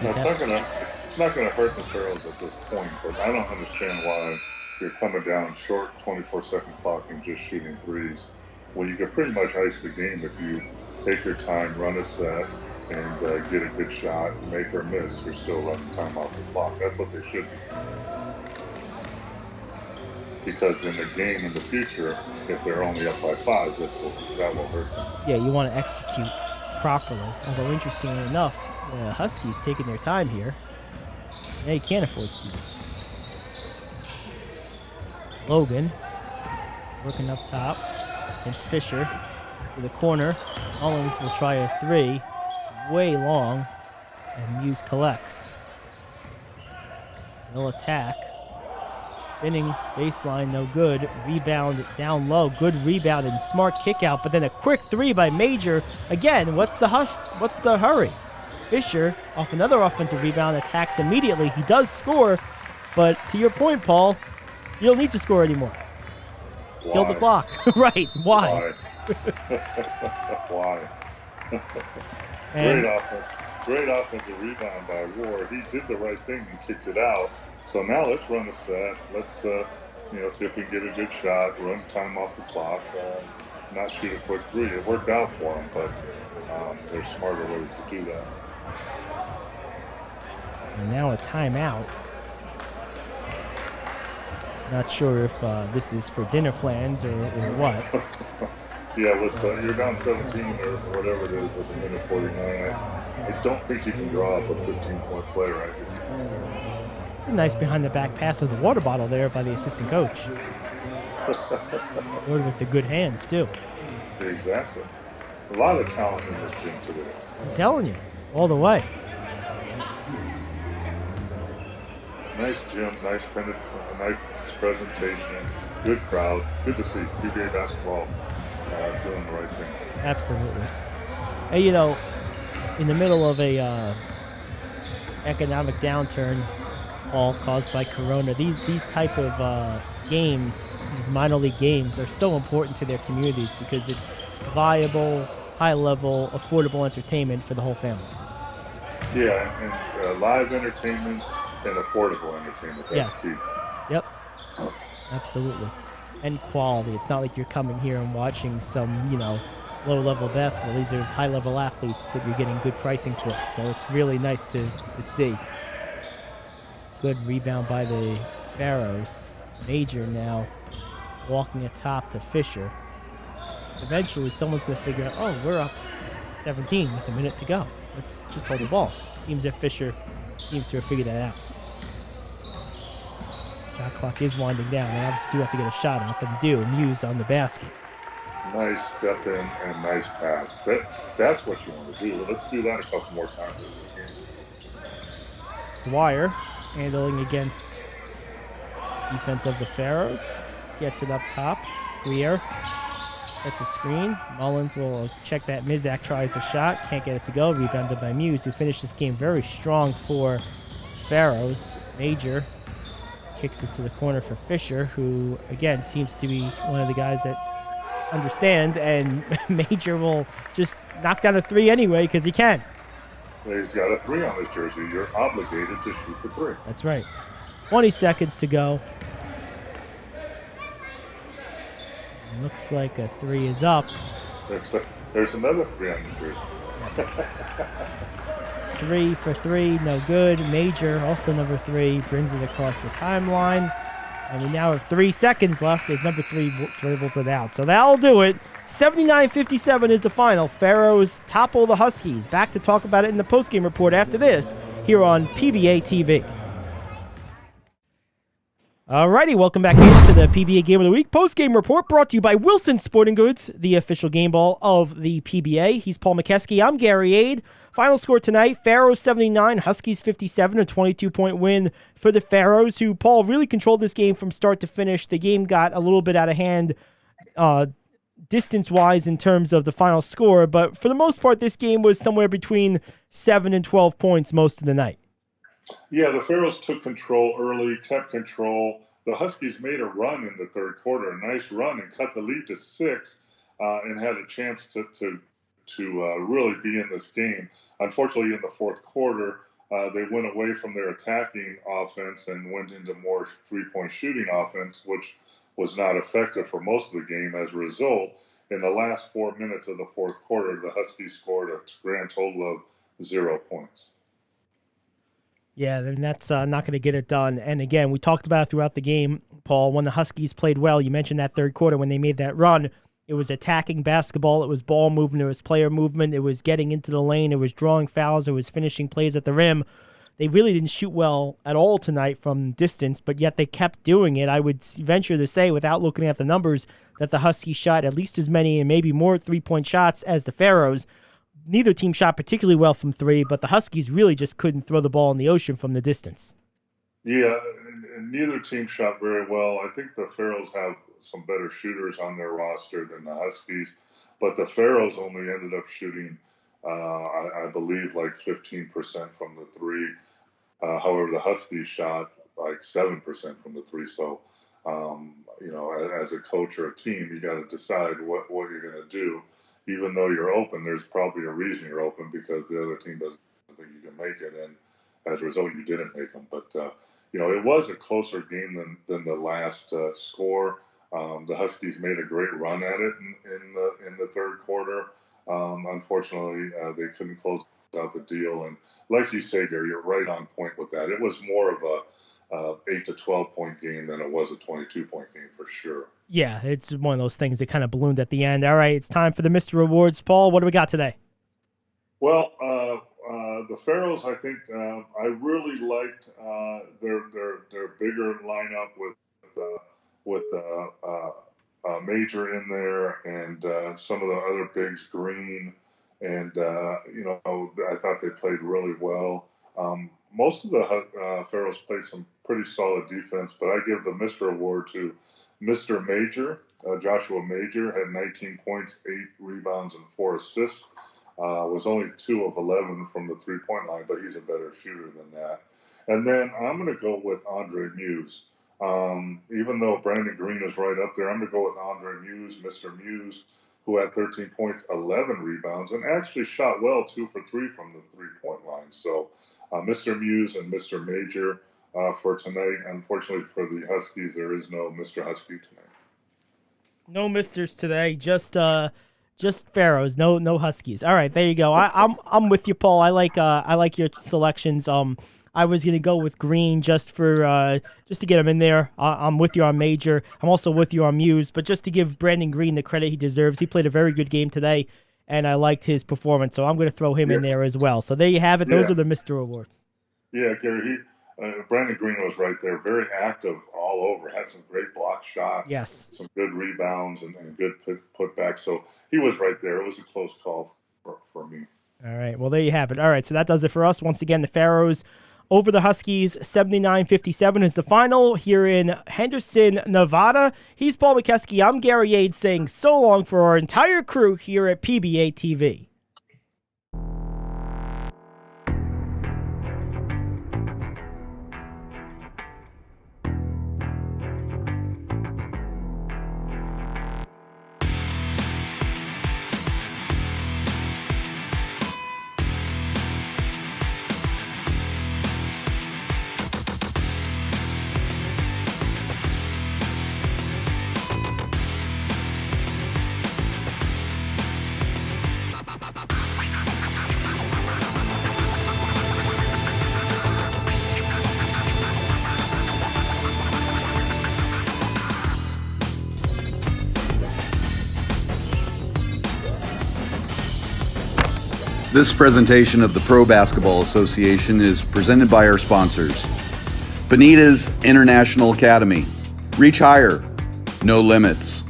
Speaker 3: not going to hurt the Pharaohs at this point, but I don't understand why you're coming down short 24-second clock and just shooting threes. Well, you can pretty much ice the game if you take your time, run a set, and get a good shot, make or miss. You're still running time off the clock. That's what they should be. Because in the game in the future, if they're only up by 5, that will hurt them.
Speaker 2: Yeah, you want to execute properly. Although, interestingly enough, the Huskies taking their time here. They can't afford to do it. Logan working up top against Fisher to the corner. Mullins will try a 3. It's way long, and Muse collects. They'll attack. Spinning baseline, no good. Rebound down low. Good rebound and smart kick out, but then a quick 3 by Major. Again, what's the hurry? Fisher, off another offensive rebound, attacks immediately. He does score, but to your point, Paul, you don't need to score anymore.
Speaker 3: Why?
Speaker 2: Kill the clock. Right. Why?
Speaker 3: Why? Great offensive rebound by Ward. He did the right thing and kicked it out. So now let's run a set. Let's see if we can get a good shot, run time off the clock, not shoot a quick 3. It worked out for him, but there's smarter ways to do that.
Speaker 2: And now a timeout. Not sure if this is for dinner plans or what.
Speaker 3: Yeah, with you're down 17 or whatever it is with a minute 49. I don't think you can draw up a 15-point play right here.
Speaker 2: Nice behind the back pass of the water bottle there by the assistant coach. Ward with the good hands too.
Speaker 3: Exactly. A lot of talent in this gym today.
Speaker 2: I'm telling you, all the way.
Speaker 3: Nice gym, nice presentation, good crowd. Good to see PBA basketball doing the right thing.
Speaker 2: Absolutely. Hey, in the middle of a economic downturn, all caused by Corona, these type of games, these minor league games, are so important to their communities because it's viable, high-level, affordable entertainment for the whole family.
Speaker 3: Yeah, and live entertainment and affordable entertainment. That's key.
Speaker 2: Yep. Absolutely. And quality. It's not like you're coming here and watching some, low-level basketball. These are high-level athletes that you're getting good pricing for. So it's really nice to see. Good rebound by the Pharaohs. Major now walking atop to Fisher. eventually someone's going to figure out, oh, we're up 17 with a minute to go. Let's just hold the ball. Seems that Fisher seems to have figured that out. Shot clock is winding down. They obviously do have to get a shot up, and do. Muse on the basket.
Speaker 3: Nice step in and nice pass. That's what you want to do. Let's do that a couple more times in this game.
Speaker 2: Dwyer handling against defense of the Pharaohs. Gets it up top. Greer sets a screen. Mullins will check that. Mizak tries a shot. Can't get it to go. Rebounded by Muse, who finished this game very strong for Pharaohs. Major kicks it to the corner for Fisher, who, again, seems to be one of the guys that understands, and Major will just knock down a three anyway because he can.
Speaker 3: He's got a 3 on his jersey. You're obligated to shoot the 3.
Speaker 2: That's right. 20 seconds to go. It looks like a 3 is up.
Speaker 3: There's another 3 on his jersey.
Speaker 2: Yes. 3 for 3, no good. Major, also number 3, brings it across the timeline. And we now have 3 seconds left as number 3 dribbles it out. So that'll do it. 79-57 is the final. Pharaohs topple the Huskies. Back to talk about it in the postgame report after this here on PBATV. Alrighty, welcome back into the PBA Game of the Week postgame report brought to you by Wilson Sporting Goods, the official game ball of the PBA. He's Paul McKeskey. I'm Gary Ade. Final score tonight, Pharaohs 79, Huskies 57, a 22-point win for the Pharaohs, who, Paul, really controlled this game from start to finish. The game got a little bit out of hand distance-wise in terms of the final score, but for the most part, this game was somewhere between 7 and 12 points most of the night.
Speaker 3: Yeah, the Pharaohs took control early, kept control. The Huskies made a run in the third quarter, a nice run, and cut the lead to 6, and had a chance to really be in this game. Unfortunately, in the fourth quarter, they went away from their attacking offense and went into more three-point shooting offense, which was not effective for most of the game. As a result, in the last 4 minutes of the fourth quarter, the Huskies scored a grand total of 0 points.
Speaker 2: Yeah, then that's not going to get it done. And again, we talked about it throughout the game, Paul, when the Huskies played well. You mentioned that third quarter when they made that run. It was attacking basketball. It was ball movement. It was player movement. It was getting into the lane. It was drawing fouls. It was finishing plays at the rim. They really didn't shoot well at all tonight from distance, but yet they kept doing it. I would venture to say, without looking at the numbers, that the Huskies shot at least as many and maybe more three-point shots as the Pharaohs. Neither team shot particularly well from 3, but the Huskies really just couldn't throw the ball in the ocean from the distance.
Speaker 3: Yeah, and neither team shot very well. I think the Pharaohs have some better shooters on their roster than the Huskies, but the Pharaohs only ended up shooting, I believe, like 15% from the 3. However, the Huskies shot like 7% from the 3. So, as a coach or a team, you got to decide what you're going to do. Even though you're open, there's probably a reason you're open, because the other team doesn't think you can make it, and as a result, you didn't make them. But it was a closer game than the last score. The Huskies made a great run at it in the third quarter. Unfortunately, they couldn't close out the deal. And like you say, Gary, you're right on point with that. It was more of a 8 to 12 point game than it was a 22-point game for sure.
Speaker 2: Yeah, it's one of those things that kind of ballooned at the end. All right, it's time for the Mr. Awards. Paul, what do we got today?
Speaker 3: Well, the Pharaohs, I think I really liked their bigger lineup with Major in there and some of the other bigs, Green, and I thought they played really well. Most of the Pharaohs played some pretty solid defense, but I give the Mr. Award to Mr. Major. Joshua Major had 19 points, 8 rebounds, and 4 assists. Was only 2 of 11 from the three-point line, but he's a better shooter than that. And then I'm going to go with Andre Muse. Even though Brandon Green is right up there, I'm going to go with Andre Muse, Mr. Muse, who had 13 points, 11 rebounds, and actually shot well, 2 for 3 from the three-point line. So Mr. Muse and Mr. Major for tonight. Unfortunately for the Huskies, there is no Mr. Husky tonight.
Speaker 2: No misters today, just Pharaohs, no Huskies. All right, there you go. I'm with you, Paul. I like your selections. I was going to go with Green just to get him in there. I'm with you on Major. I'm also with you on Muse, but just to give Brandon Green the credit he deserves. He played a very good game today, and I liked his performance, so I'm going to throw him in there as well. So there you have it. Those are the Mr. Awards.
Speaker 3: Yeah, Gary, Brandon Green was right there, very active all over, had some great block shots, some good rebounds, and good putbacks. So he was right there. It was a close call for me.
Speaker 2: All right, well, there you have it. All right, so that does it for us. Once again, the Pharaohs over the Huskies, 79-57 is the final here in Henderson, Nevada. He's Paul McKeskey. I'm Gary Yates saying so long for our entire crew here at PBATV.
Speaker 1: This presentation of the Pro Basketball Association is presented by our sponsors. Benita's International Academy. Reach higher, no limits.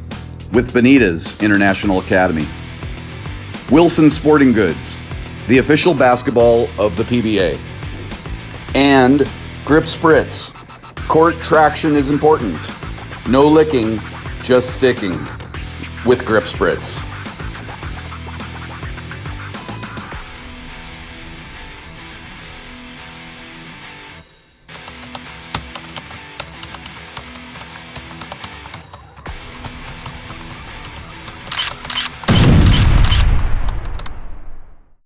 Speaker 1: With Benita's International Academy. Wilson Sporting Goods, the official basketball of the PBA. And Grip Spritz. Court traction is important. No licking, just sticking. With Grip Spritz.